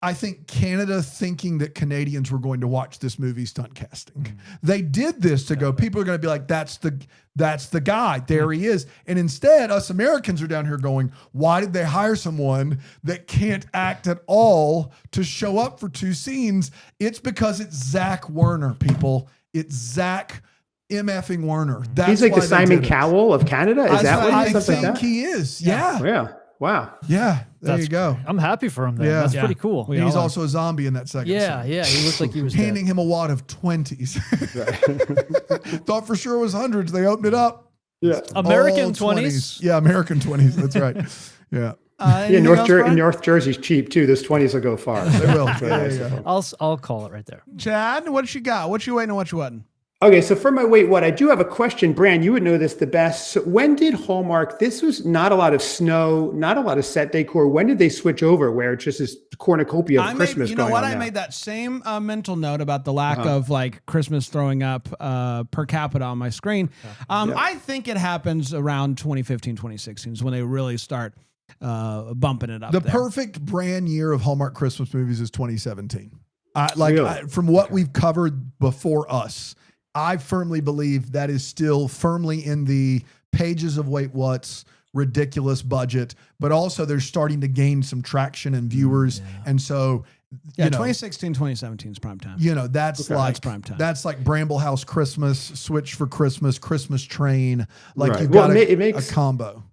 I think, Canada thinking that Canadians were going to watch this movie stunt casting. They did this to go, people are going to be like, that's the guy. There he is. And instead, us Americans are down here going, why did they hire someone that can't act at all to show up for 2 scenes? It's because it's Zach Werner, people. It's Zach MFing Werner. That's He's like why the they Simon did it. Cowell of Canada. Is that what I he is? Something think like that? he is. Yeah. Yeah. Wow. Yeah. There That's you go. I'm happy for him. Then. Yeah. That's Yeah. pretty cool. We He's all are. also a zombie in that second Yeah, scene. yeah. He looked like he was Handing dead. him a wad of 20s. Thought for sure it was hundreds. They opened it up. Yeah. American All 20s. Yeah, American 20s. That's right. Yeah. Yeah, Anything else, Brian? North Jersey's cheap too. Those 20s will go far. They will. That's Yeah, nice yeah, of yeah. them. I'll call it right there. Chad, what you got? What you waiting and what you wasn't? Okay, so for my wait, what I do have a question, Bran. You would know this the best. So when did Hallmark? This was not a lot of snow, not a lot of set decor. When did they switch over where it's just this cornucopia of Christmas you know going what? on I now? made that same mental note about the lack of like Christmas throwing up per capita on my screen. I think it happens around 2015, 2016 is when they really start bumping it up. The there. perfect brand year of Hallmark Christmas movies is 2017. Really? From what we've covered before us, I firmly believe that is still firmly in the pages of Wait What's ridiculous budget, but also they're starting to gain some traction and viewers. And so, Yeah, you know, 2016, 2017 is prime time. you know, that's That's prime time. That's like Bramble House Christmas, Switch for Christmas, Christmas Train. Like Right. you've Well, got it makes- a combo.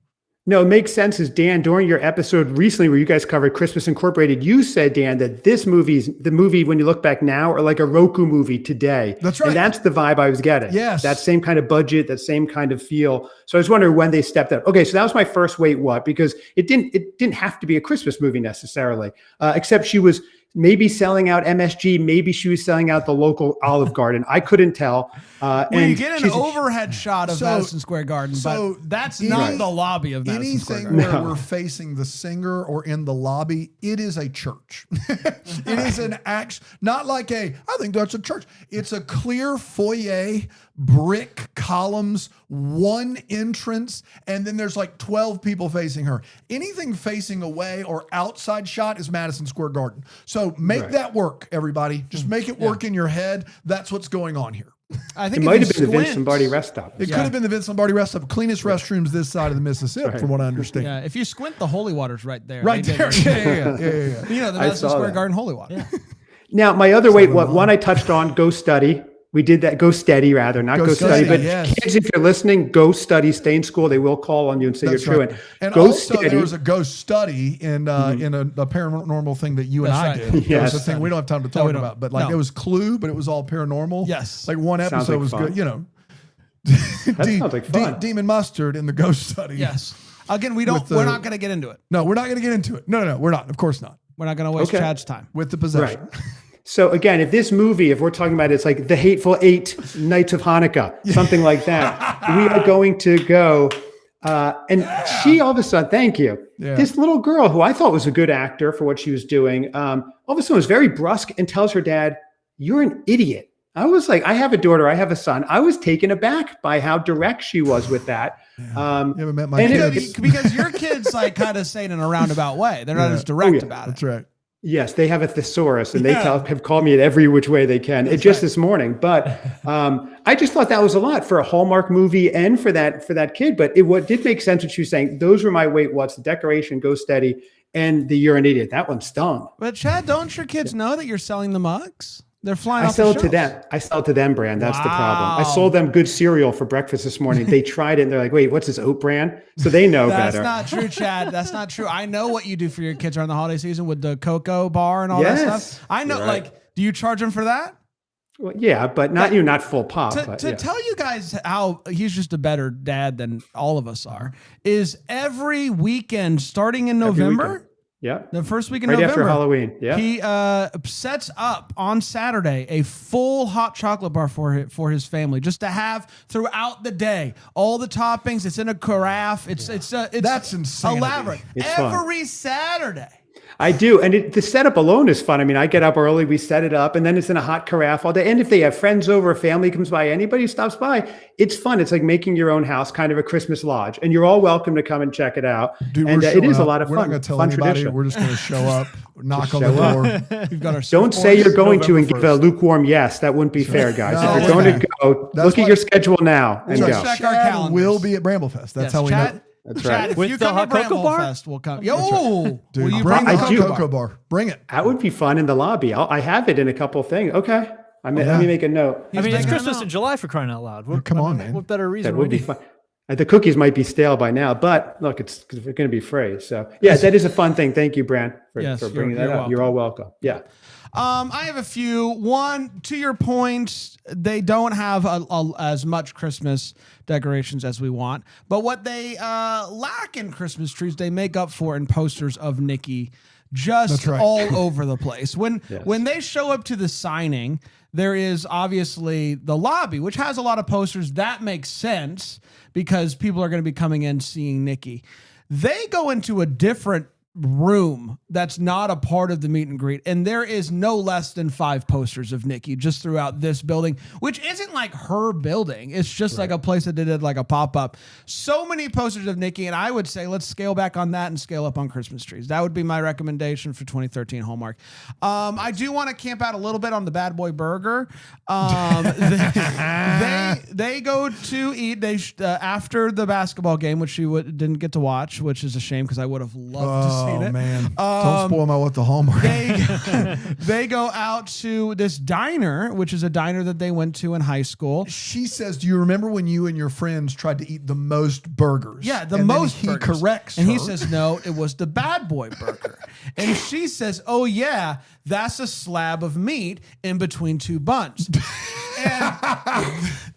No, it makes sense. As Dan, during your episode recently where you guys covered Christmas Incorporated, you said, Dan, that the movie, when you look back now, are like a Roku movie today. That's right. And that's the vibe I was getting. Yes. That same kind of budget, that same kind of feel. So I was wondering when they stepped up. Okay, so that was my first wait what, because it didn't have to be a Christmas movie necessarily, except she was maybe selling out MSG, maybe she was selling out the local Olive Garden. I couldn't tell. Well, you And get an she's- overhead shot of So- Madison Square Garden, so but that's any- not the lobby of Madison Square Anything Garden. where we're facing the singer or in the lobby, it is a church. It is an act, not like I think that's a church. It's a clear foyer, brick columns, one entrance, and then there's like 12 people facing her. Anything facing away or outside shot is Madison Square Garden. So make Right. that work, everybody. Just make it work in your head. That's what's going on here. I It think might if have you been the Vince squint- Lombardi rest stop. It could have been the Vince Lombardi rest stop, cleanest restrooms this side of the Mississippi, from what I understand. Yeah, if you squint, the holy water's right there. Right They did there. it. Yeah. You know, the I Madison saw Square that. Garden holy water. Now, my other wait, what one I touched on, Go Study. We did that. Go Steady, rather, not Go Go Study. Steady, But yes. kids, if you're listening, Go Study, stay in school. They will call on you and say That's you're right. truant. And Go also Steady. there was a ghost study in a paranormal thing that you and That's I right. did. There was Yes. a thing we don't have time to we talk don't. about, but like No. it was Clue, but it was all paranormal. Yes. Like one Sounds episode like was fun. good, you know. That sounds like fun. Demon Mustard in the ghost study. Yes. Again, we're not going to get into it. No, we're not going to get into it. No, we're not. Of course not. We're not going to waste Okay. Chad's time. With the possession. Right. So again, if this movie, if we're talking about it's like the Hateful Eight, Nights of Hanukkah, something like that, we are going to go. And she all of a sudden, thank you. Yeah. This little girl who I thought was a good actor for what she was doing, all of a sudden was very brusque and tells her dad, "You're an idiot." I was like, I have a daughter, I have a son. I was taken aback by how direct she was with that. You haven't met my and it- kids. Because your kids like kind of say it in a roundabout way. They're not as direct yeah. about it. That's right. Yes, they have a thesaurus, and they have called me in every which way they can. Just this morning, but I just thought that was a lot for a Hallmark movie and for that kid. But what did make sense what she was saying. Those were my wait what's the decoration, Go Steady, and the You're an Idiot. That one stung. But Chad, don't your kids know that you're selling the mugs? They're flying I off sell the it to shelves. them. I sell it to them, Brand. That's the problem. I Wow. sold them good cereal for breakfast this morning. They tried it, and they're like, "Wait, what's this oat brand?" So they know That's better. not true, Chad. That's not true. I know what you do for your kids around the holiday season with the cocoa bar and all that Yes. stuff. I know, You're right. like, do you charge them for that? Well, yeah, but not full pop. To, but to yeah. tell you guys how he's just a better dad than all of us are, is every weekend starting in November, weekend. Yeah. the first week in Right November, after Halloween. Yeah. he sets up on Saturday a full hot chocolate bar for his family, just to have throughout the day. All the toppings. It's in a carafe. It's That's insanity. elaborate. It's fun. Every Saturday. I do. And the setup alone is fun. I mean, I get up early, we set it up, and then it's in a hot carafe all day. And if they have friends over, family comes by, anybody stops by, it's fun. It's like making your own house, kind of a Christmas lodge. And you're all welcome to come and check it out. Dude, and we're it is showing a lot up. of We're fun. not going to tell Fun anybody. tradition. We're just going to show up, knock on show the up. door. We've got our Don't say you're going to and November give a 1st. lukewarm yes. That wouldn't be fair, guys. No, if you're going to go, That's look why- at your schedule now and Let's go. check our Chad calendars. will be at Bramblefest. That's Yes, how we Chad, know. That's Chad, right. if With you the come hot to cocoa Bramble bar? Fest, we'll come. Yo, Dude, will you bring bring the the cocoa bar. Bring it. That would be fun in the lobby. I have it in a couple things. Okay. Let me make a note. I mean, it's making Christmas it in out. July for crying out loud. What, Come on, man. What better reason That would would be you? fun. The cookies might be stale by now, but look, it's going to be free. So yeah, that is a fun thing. Thank you, Bran, for Yes, bringing you're that up. welcome. You're all welcome. Yeah. I have a few. One, to your point, they don't have as much Christmas decorations as we want, but what they lack in Christmas trees, they make up for in posters of Nikki just That's right. all over the place. When Yes. when they show up to the signing, there is obviously the lobby, which has a lot of posters. That makes sense because people are going to be coming in seeing Nikki. They go into a different room that's not a part of the meet and greet, and there is no less than 5 posters of Nikki just throughout this building, which isn't like her building. It's just like a place that did like a pop-up. So many posters of Nikki, and I would say let's scale back on that and scale up on Christmas trees. That would be my recommendation for 2013 Hallmark. I do want to camp out a little bit on the Bad Boy Burger. They go to eat after the basketball game, which she didn't get to watch, which is a shame because I would have loved to see Oh, it. man. Don't spoil my what the Hallmark. They go out to this diner, which is a diner that they went to in high school. She says, do you remember when you and your friends tried to eat the most burgers? Yeah, the And then most he burgers. corrects and he her. says, no, it was the Bad Boy Burger. And she says, oh, yeah, that's a slab of meat in between 2 buns. And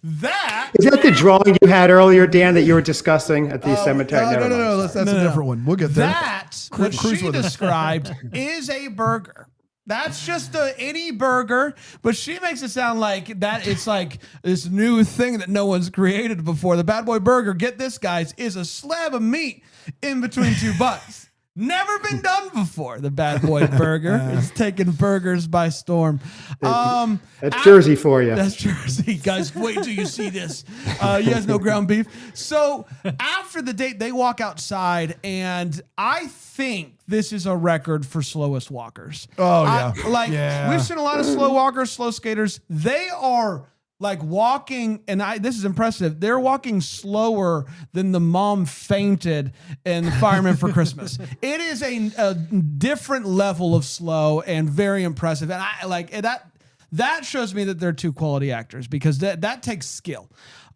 that Is that the drawing you had earlier, Dan, that you were discussing at the cemetery? Never no, mind. that's a different one. We'll get there. That, what Cruise she with us. described, is a burger. That's just any burger, but she makes it sound like that it's like this new thing that no one's created before. The Bad Boy Burger, get this, guys, is a slab of meat in between 2 buns. Never been done before. The Bad Boy Burger is taking burgers by storm. That's Jersey for you. That's Jersey. Guys, wait till you see this. You guys know ground beef. So after the date, they walk outside, and I think this is a record for slowest walkers. Oh, yeah. Yeah. We've seen a lot of slow walkers, slow skaters. They are like walking, and this is impressive. They're walking slower than the mom fainted in Fireman for Christmas. It is a different level of slow and very impressive. And I like that. That shows me that they're 2 quality actors because that takes skill.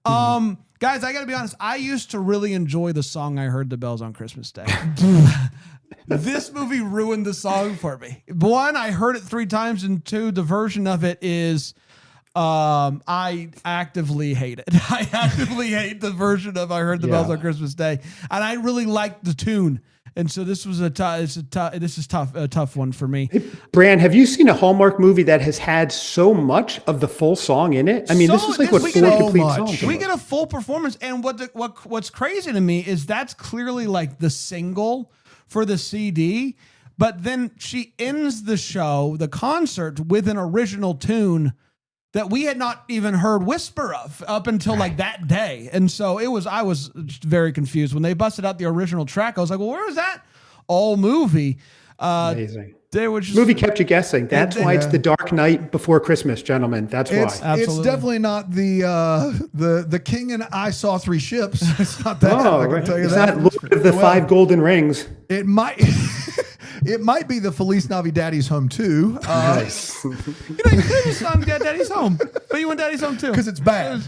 Guys, I got to be honest. I used to really enjoy the song "I Heard the Bells on Christmas Day." This movie ruined the song for me. 1, I heard it 3 times, and 2, the version of it is. I actively hate it. I actively hate the version of "I Heard the Bells on Christmas Day," and I really liked the tune. And so this was a tough one for me. Bran, have you seen a Hallmark movie that has had so much of the full song in it? I mean, this is like what we 4 get- complete much. songs. We are. get a full performance, and what's crazy to me is that's clearly like the single for the CD, but then she ends the show, the concert, with an original tune that we had not even heard whisper of up until like that day. And so I was very confused when they busted out the original track. I was like, well, where was that all movie? Amazing. They were just Movie kept you guessing. That's why it's Yeah. the Dark Night Before Christmas, gentlemen. That's why. It's Absolutely. definitely not the King and I Saw 3 Ships. It's not that. Oh, I can right. tell you It's that. not Lord of the Well, 5 Golden Rings. It might. It might be the Feliz Navidaddy's Home too, Nice. you know, you could have sung Daddy's Home, but you want Daddy's Home too. because it's bad.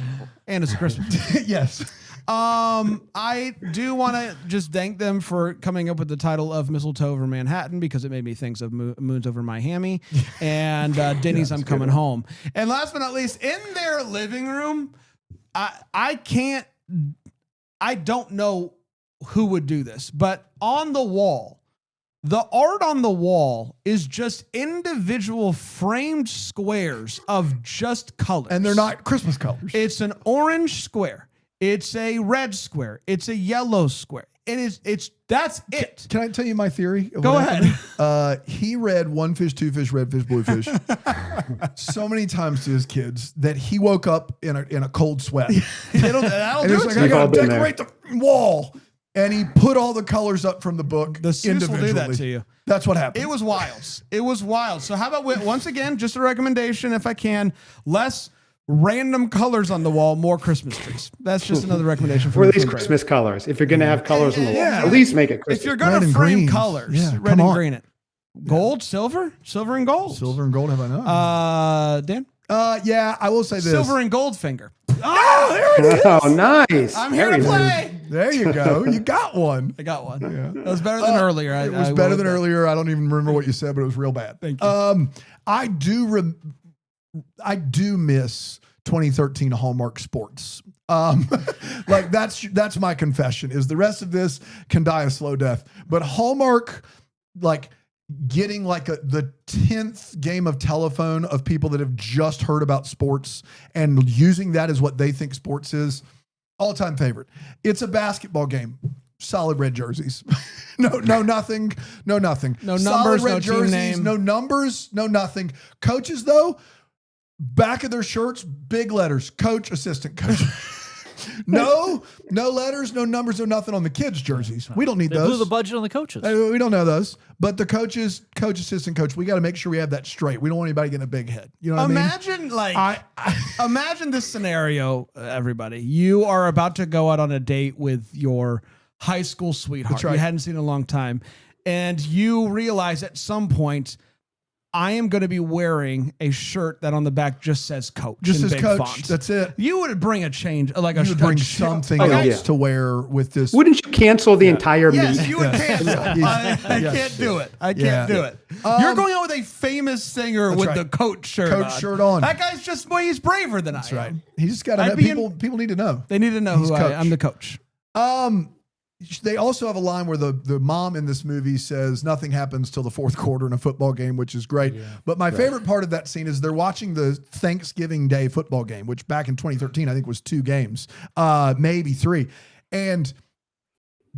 And it's Christmas. Yes. I do want to just thank them for coming up with the title of Mistletoe Over Manhattan because it made me think of Moons Over Miami and Denny's I'm Coming Home. And last but not least, in their living room, I don't know who would do this, but on the wall, the art on the wall is just individual framed squares of just colors. And they're not Christmas colors. It's an orange square. It's a red square. It's a yellow square. That's it. Can I tell you my theory? Go ahead. He read One Fish, Two Fish, Red Fish, Blue Fish so many times to his kids that he woke up in a cold sweat. That'll And do he's it. like, to I you. gotta decorate the wall. And he put all the colors up from the book The Seuss will individually. do that to you. That's what happened. It was wild. It was wild. So how about once again, just a recommendation, if I can, less random colors on the wall, more Christmas trees. That's just another recommendation for Or me. at least Christmas colors. If you're going to have colors on the wall, Yeah. at least make it Christmas. If you're going Red to and frame green. colors, Yeah, red come and on. green it. Gold, silver and gold. Silver and gold, have I known? Dan? Yeah, I will say this. Silver and gold finger. Oh, there it is. Oh, nice. I'm here Very to nice. play. There you go. You got one. I got one. That was better than earlier. It was better than earlier. I don't even remember what you said, but it was real bad. Thank you. I do miss 2013 Hallmark sports. Like that's my confession. Is the rest of this can die a slow death, but Hallmark, like getting like the 10th game of telephone of people that have just heard about sports and using that as what they think sports is. All-time favorite. It's a basketball game. Solid red jerseys. No nothing. No nothing. No Solid numbers, red no team jerseys, name. no numbers, no nothing. Coaches, though, back of their shirts, big letters. Coach, assistant coach. No letters, no numbers, no nothing on the kids' jerseys. We don't need They blew those. the budget on the coaches. We don't know those. But the coaches, coach, assistant coach, we got to make sure we have that straight. We don't want anybody getting a big head. You know what Imagine I mean? imagine this scenario, everybody. You are about to go out on a date with your high school sweetheart. That's right. You hadn't seen in a long time. And you realize at some point, I am going to be wearing a shirt that on the back just says coach. Just in as big coach. font. That's it. You would bring a change, like a You would bring a- something Okay. else to wear with this. Wouldn't you cancel the entire Yes, meet? you would cancel. I Yes. can't do it. I Yeah. can't do it. You're going out with a famous singer with right. the coach shirt Coach shirt on. That guy's just, boy, he's braver than I am. That's right. He's just got to I'd know. be in- People need to know. They need to know He's who coach. I'm the coach. They also have a line where the mom in this movie says nothing happens till the fourth quarter in a football game, which is great. But my favorite part of that scene is they're watching the Thanksgiving Day football game, which back in 2013, I think was 2 games, maybe 3. And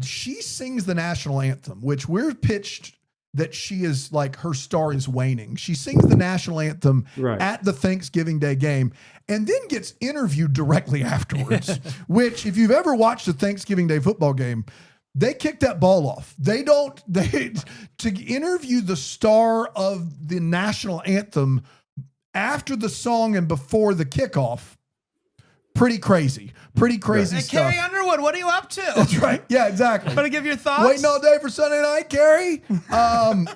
she sings the national anthem, which we're pitched that she is like her star is waning. She sings the national anthem Right. at the Thanksgiving Day game and then gets interviewed directly afterwards, which if you've ever watched a Thanksgiving Day football game, they kick that ball off. They to interview the star of the national anthem after the song and before the kickoff. Pretty crazy Hey, stuff. Carrie Underwood, what are you up to? That's right. Yeah, exactly. Want to give your thoughts? Waiting all day for Sunday night, Carrie.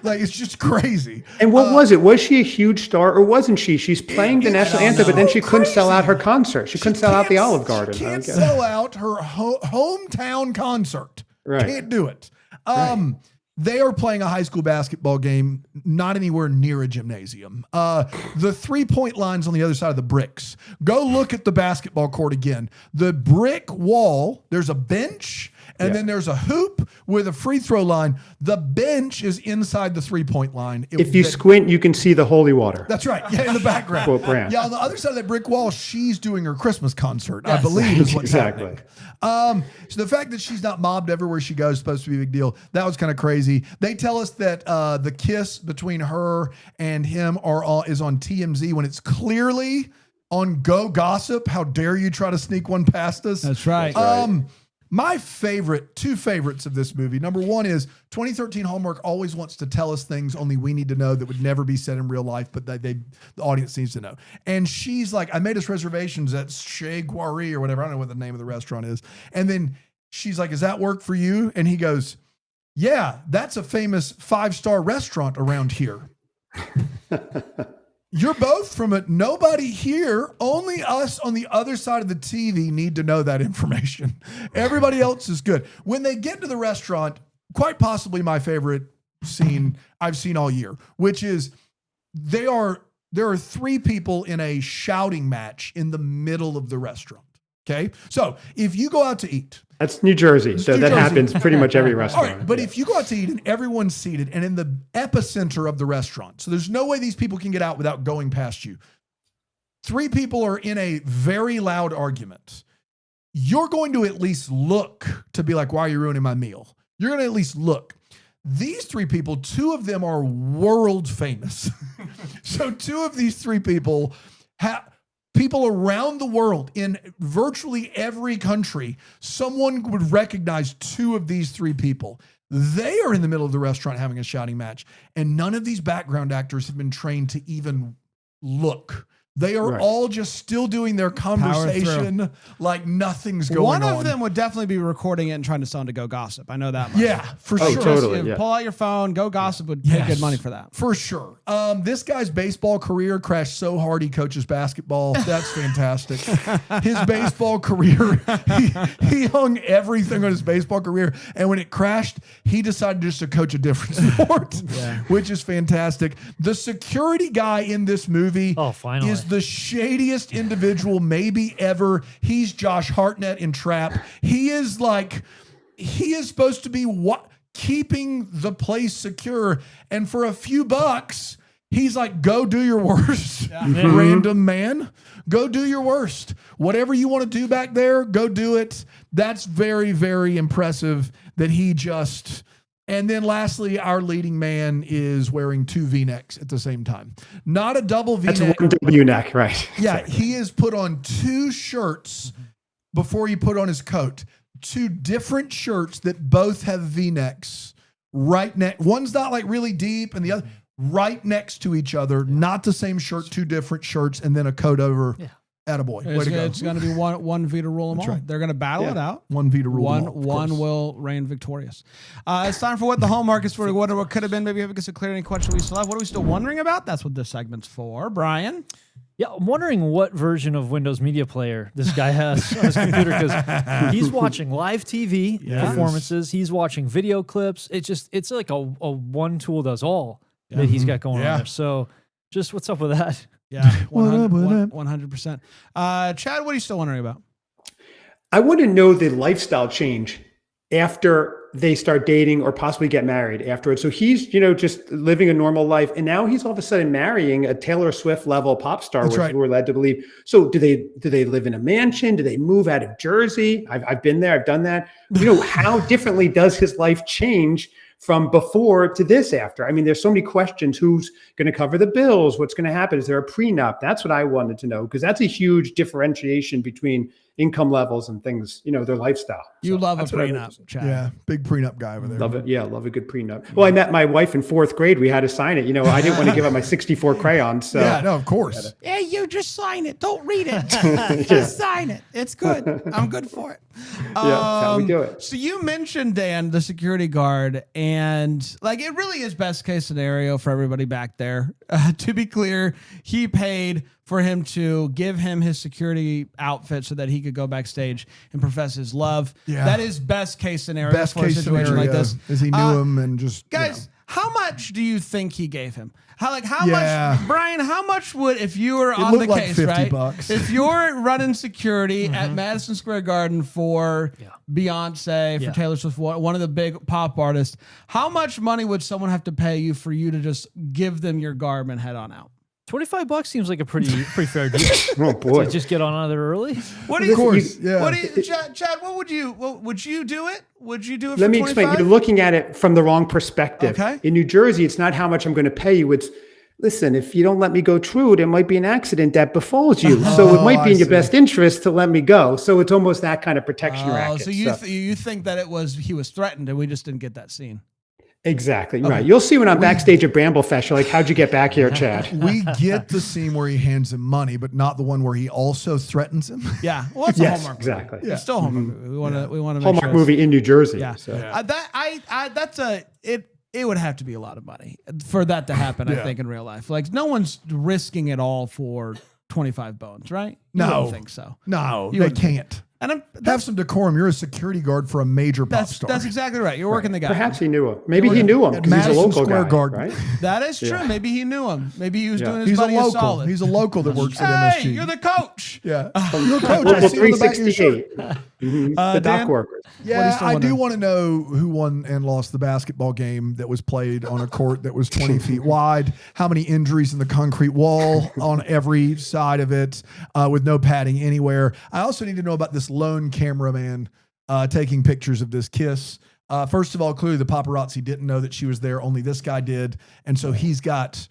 Like it's just crazy. And what was it? Was she a huge star or wasn't she? She's playing the national anthem, but then she couldn't sell out her concert. She couldn't sell out the Olive Garden. She can't Okay. sell out her hometown concert. Right. Can't do it. They are playing a high school basketball game, not anywhere near a gymnasium. The 3-point line's on the other side of the bricks. Go look at the basketball court again. The brick wall, there's a bench, and then there's a hoop with a free throw line. The bench is inside the 3-point line. If you squint, you can see the holy water. That's right. Yeah, in the background. Quote Brand. Yeah, on the other side of that brick wall, she's doing her Christmas concert, I believe is what's Exactly. happening. So the fact that she's not mobbed everywhere she goes is supposed to be a big deal. That was kind of crazy. They tell us that the kiss between her and him is on TMZ when it's clearly on Go Gossip. How dare you try to sneak one past us? That's right. My two favorites of this movie. Number one is 2013 Hallmark always wants to tell us things only we need to know that would never be said in real life, but the audience needs to know. And she's like, I made us reservations at Chez Guari or whatever. I don't know what the name of the restaurant is. And then she's like, does that work for you? And he goes, yeah, that's a famous 5-star restaurant around here. You're both from it. Nobody here, only us on the other side of the TV need to know that information. Everybody else is good. When they get to the restaurant, quite possibly my favorite scene I've seen all year, which is there are three people in a shouting match in the middle of the restaurant. Okay. So if you go out to eat, That's New Jersey. So New that Jersey. happens pretty much every all restaurant. right, but if you go out to eat and everyone's seated and in the epicenter of the restaurant, so there's no way these people can get out without going past you. Three people are in a very loud argument. You're going to at least look to be like, why are you ruining my meal? You're going to at least look. These three people, two of them are world famous. So two of these three people have people around the world in virtually every country, someone would recognize two of these three people. They are in the middle of the restaurant having a shouting match, and none of these background actors have been trained to even look. They are all just still doing their conversation like nothing's going on. One of them would definitely be recording it and trying to sell to Go Gossip. I know that much. Yeah, for sure. Totally. Pull out your phone. Go Gossip would pay good money for that. For sure. This guy's baseball career crashed so hard he coaches basketball. That's fantastic. His baseball career, he hung everything on his baseball career. And when it crashed, he decided just to coach a different sport, which is fantastic. The security guy in this movie finally. is the shadiest individual maybe ever. He's Josh Hartnett in Trap. He is supposed to be keeping the place secure. And for a few bucks, he's like, go do your worst, random man. Go do your worst. Whatever you want to do back there, go do it. That's very, very impressive that he just... And then lastly, our leading man is wearing two V-necks at the same time. Not a double V-neck. That's one W neck, right? Yeah, he has put on two shirts before he put on his coat. Two different shirts that both have V-necks right next. One's not like really deep and the other right next to each other. Not the same shirt, two different shirts, and then a coat over. Yeah. Attaboy. Way to go. It's going to be one V to rule them all. Right. They're going to battle it out. One V to rule them all. One will reign victorious. It's time for what the Hallmark is for. What could have been. Maybe if it gets to clear any question we still have. What are we still wondering about? That's what this segment's for. Brian? Yeah, I'm wondering what version of Windows Media Player this guy has on his computer, because he's watching live TV performances. He's watching video clips. It's like a one tool does all that he's got going on there. So just what's up with that? Yeah, 100%. Chad, what are you still wondering about? I want to know the lifestyle change after they start dating or possibly get married afterwards. So he's, just living a normal life. And now he's all of a sudden marrying a Taylor Swift level pop star, which we're led to believe. So do they live in a mansion? Do they move out of Jersey? I've been there. I've done that. How differently does his life change from before to this after? I mean, there's so many questions. Who's going to cover the bills? What's going to happen? Is there a prenup? That's what I wanted to know, because that's a huge differentiation between income levels and things, their lifestyle. You love a prenup, Chad. Yeah, big prenup guy over there. Love it. Yeah, love a good prenup. Well, I met my wife in 4th grade. We had to sign it. I didn't want to give up my 64 crayons. So. Yeah, no, of course. Yeah, you just sign it. Don't read it. Just sign it. It's good. I'm good for it. That's how we do it. So you mentioned, Dan, the security guard, and it really is best case scenario for everybody back there. To be clear, he paid for him to give him his security outfit so that he could go backstage and profess his love. Yeah. That is best case scenario for a situation like this. As he knew him and just... Guys, how much do you think he gave him? How much, Brian, how much would, if you were on the case, right? $50. If you're running security at Madison Square Garden for Beyonce, for Taylor Swift, one of the big pop artists, how much money would someone have to pay you for you to just give them your garb and head on out? $25 seems like a pretty fair deal. Oh boy! To just get on out of there early. What do you? Chad? What would you? Would you do it? Would you do it? Let me explain. You're looking at it from the wrong perspective. Okay. In New Jersey, it's not how much I'm going to pay you. It's, listen, if you don't let me go through, there might be an accident that befalls you. So it might be in your best interest to let me go. So it's almost that kind of protection racket. So you think that he was threatened and we just didn't get that scene? Exactly. Okay. Right. You'll see when I'm backstage at Bramblefest, you're like, how'd you get back here, Chad? We get the scene where he hands him money, but not the one where he also threatens him. Yeah. Well, it's a Hallmark exactly. movie. Yeah. It's still a Hallmark movie. We want to make Hallmark movie in New Jersey. Yeah. So. it would have to be a lot of money for that to happen. I think in real life, like no one's risking it all for 25 bones, right? You No. wouldn't think so. No, You they wouldn't. can't. And Have some decorum. You're a security guard for a major pop star. that's exactly right. You're working the guy. Perhaps he knew him. Maybe he knew him At because he's a Madison local Square guy, Garden. right? That is true. Maybe he knew him. Maybe he was doing his He's a buddy local. solid. He's a local that works at Hey, MSG. you're the coach. Yeah, you're a coach. I Local see you on the back of your shirt. 368. The dock Dan? workers. Yeah, still I wondering? do want to know who won and lost the basketball game that was played on a court that was 20 feet wide. How many injuries in the concrete wall on every side of it with no padding anywhere. I also need to know about this lone cameraman taking pictures of this kiss. First of all, clearly the paparazzi didn't know that she was there. Only this guy did. And so he's got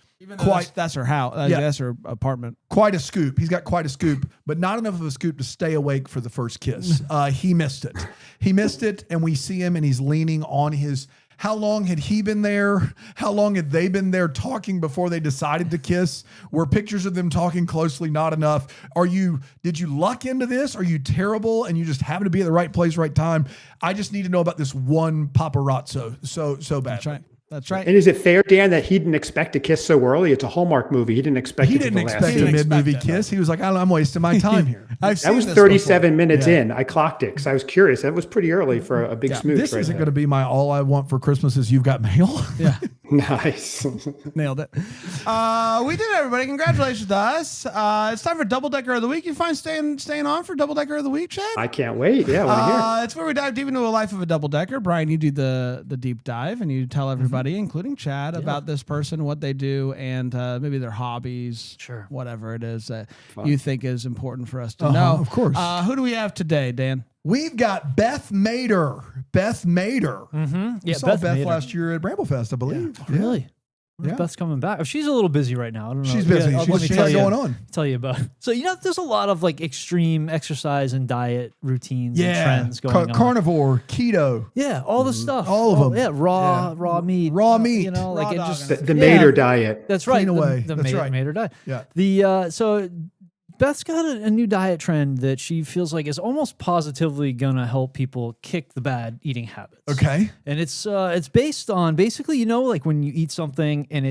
That's her house. That's her apartment. quite a scoop. He's got quite a scoop, but not enough of a scoop to stay awake for the first kiss. He missed it. He missed it, and we see him, and he's leaning on his. How long had he been there? How long had they been there talking before they decided to kiss? Were pictures of them talking closely not enough? Did you luck into this? Are you terrible and you just happen to be at the right place, right time? I just need to know about this one paparazzo so bad. That's right. That's right. And is it fair, Dan, that he didn't expect to kiss so early? It's a Hallmark movie. He didn't expect He it to didn't the last expect a scene. mid-movie expect it. kiss. He was like, I'm wasting my time here. I've That seen was this 37 minutes Yeah. in. I clocked it because I was curious. That was pretty early for a big smooch. This right isn't there. going to be my all I want for Christmas is you've got mail. before. Yeah. Nice. Nailed it. We did it, everybody. Congratulations to us. It's time for Double Decker of the Week. You find staying on for Double Decker of the Week, Chad? I can't wait. Yeah, I want to hear. It's where we dive deep into a life of a double decker. Brian, you do the deep dive and you tell everybody, including Chad, about this person, what they do, and maybe their hobbies, Sure. whatever it is that you think is important for us to know. Of course. Who do we have today, Dan? We've got Beth Mader. Beth Mader. Mm-hmm. We Yeah, saw Beth Mader. last year at Bramblefest, I believe. Yeah. Really? Wonder if Yeah. Beth's coming back. Oh, she's a little busy right now. I don't know. She's busy. let She's me got tell you- going on. Tell you about. So there's a lot of like extreme exercise and diet routines and Yeah. trends going on. Carnivore, keto. Yeah, all the stuff. All of them. Yeah, raw meat. Raw meat. You know, like Raw it dog just and The yeah. Mater diet. That's right. Clean away. The That's Mater, right. Mater diet. Yeah. The so Beth's got a new diet trend that she feels like is almost positively gonna help people kick the bad eating habits. Okay. And it's based on basically, like when you eat something and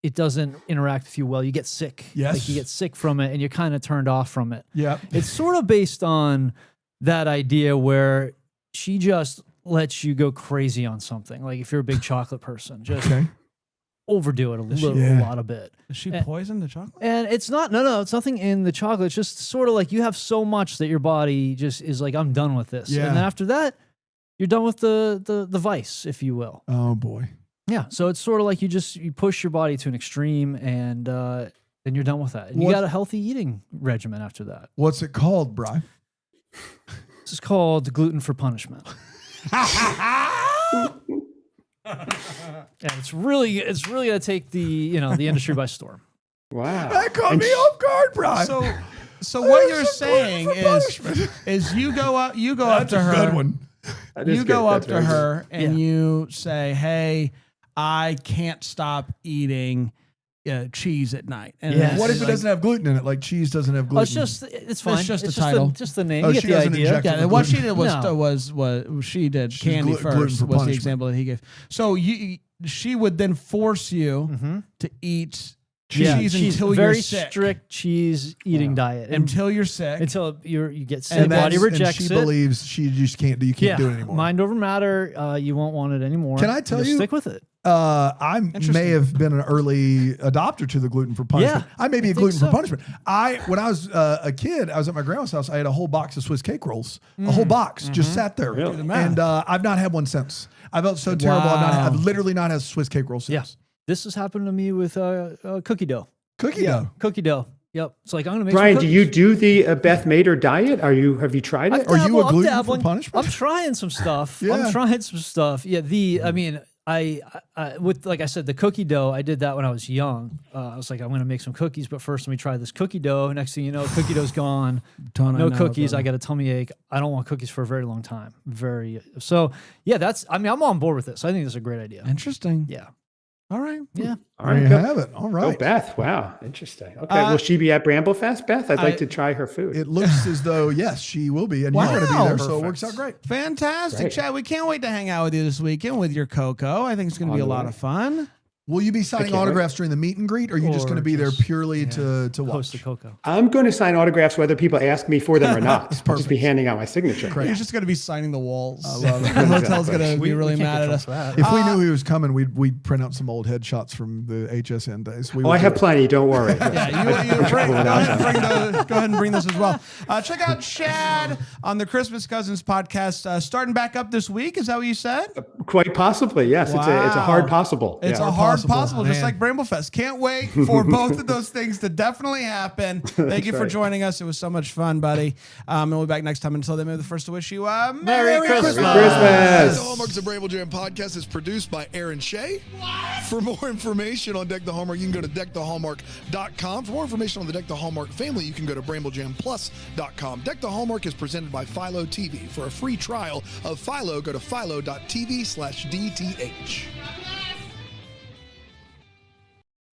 it doesn't interact with you well, you get sick. Yes. Like you get sick from it and you're kind of turned off from it. Yeah. It's sort of based on that idea where she just lets you go crazy on something. Like if you're a big chocolate person, just Okay. overdo it a Yeah. lot of bit. Is she Eh. poisoned the chocolate? And it's not, no, it's nothing in the chocolate. It's just sort of like you have so much that your body just is like, I'm done with this. Yeah. And then after that, you're done with the vice, if you will. Oh boy. Yeah. So it's sort of like you push your body to an extreme and then you're done with that. And you What- got a healthy eating regimen after that. What's it called, Brian? This is called gluten for punishment. And it's really gonna take the the industry by storm. Wow. That caught And me off guard, Brian. So what you're There's a gluten saying for is punishment. you go up That's to a her. good one. that is You good. go up That's to very good. her and you say, "Hey, I can't stop eating cheese at night." And Yes. then What if she's it like, doesn't have gluten in it? Like cheese doesn't have gluten. It's fine. just it's the title. just the name. Oh, You get she the doesn't idea. inject it Yeah, with what she gluten. did was No. was she did She's candy gluten first for was the punishment. example that he gave. So she would then force you Mm-hmm. to eat Yeah, cheese she's until very you're sick. strict cheese eating diet Until you're sick. until you get sick. and The body that's- rejects and she it. believes she just can't do. You can't do it anymore. Mind over matter. You won't want it anymore. Can I tell Just you- Stick with it. I may have been an early adopter to the gluten for punishment. Yeah, I may be I a think gluten so. for punishment. When I was a kid, I was at my grandma's house. I had a whole box of Swiss cake rolls, a whole box just sat there, Really? and I've not had one since. I felt so terrible. Wow. I've literally not had Swiss cake rolls since. Yeah. This has happened to me with cookie dough. Cookie dough. Cookie dough. Yep. It's like I'm gonna make. Brian, some do you cookies. do the Beth Mater diet? Have you tried it? Are you a I'm gluten for dabbling. punishment? I'm trying some stuff. Yeah. I'm trying some stuff. Yeah. I mean, I with like I said, the cookie dough. I did that when I was young. I was like, I'm gonna make some cookies, but first let me try this cookie dough. Next thing you know, cookie dough's gone. No cookies. I got a tummy ache. I don't want cookies for a very long time. So yeah, I'm on board with this. I think this is a great idea. Interesting. Yeah. All right. Yeah. All There right, you go. have it. All Oh, right. Beth. Wow. Interesting. Okay. Will she be at Bramblefest, Beth? I'd like to try her food. It looks as though, yes, she will be, and you're going to be Wow. there, so it Perfect. works out great. Fantastic, Great. Chad. We can't wait to hang out with you this weekend with your Coco. I think it's going to be a On the lot way. of fun. Will you be signing can't wait. autographs during the meet and greet, or are you just Or going to be there just- purely to Host watch? the Coco. I'm going to sign autographs whether people ask me for them or not. I'll just be handing out my signature. Correct. He's just going to be signing the walls. I love it. The hotel's going to We be really can't mad at control us. that. If we knew he was coming, we'd print out some old headshots from the HSN days. We Oh, would I do have it. plenty. Don't worry. Yeah, you go ahead and bring those as well. Check out Chad on the Christmas Cousins podcast, starting back up this week. Is that what you said? Quite possibly. Yes. It's a hard Wow. possible. It's Yeah. a hard possible, possible, just man. like Bramblefest. Can't wait for both of those things to definitely happen. Thank you for right. joining us. It was so much fun, buddy. And we'll be back next time. Until then, maybe the first to wish you a Merry Christmas. Christmas. The Hallmark's of Bramble Jam podcast is produced by Aaron Shea. For more information on Deck the Hallmark, you can go to deckthehallmark.com. For more information on the Deck the Hallmark family, you can go to bramblejamplus.com. Deck the Hallmark is presented by Philo TV. For a free trial of Philo, go to philo.tv/DTH.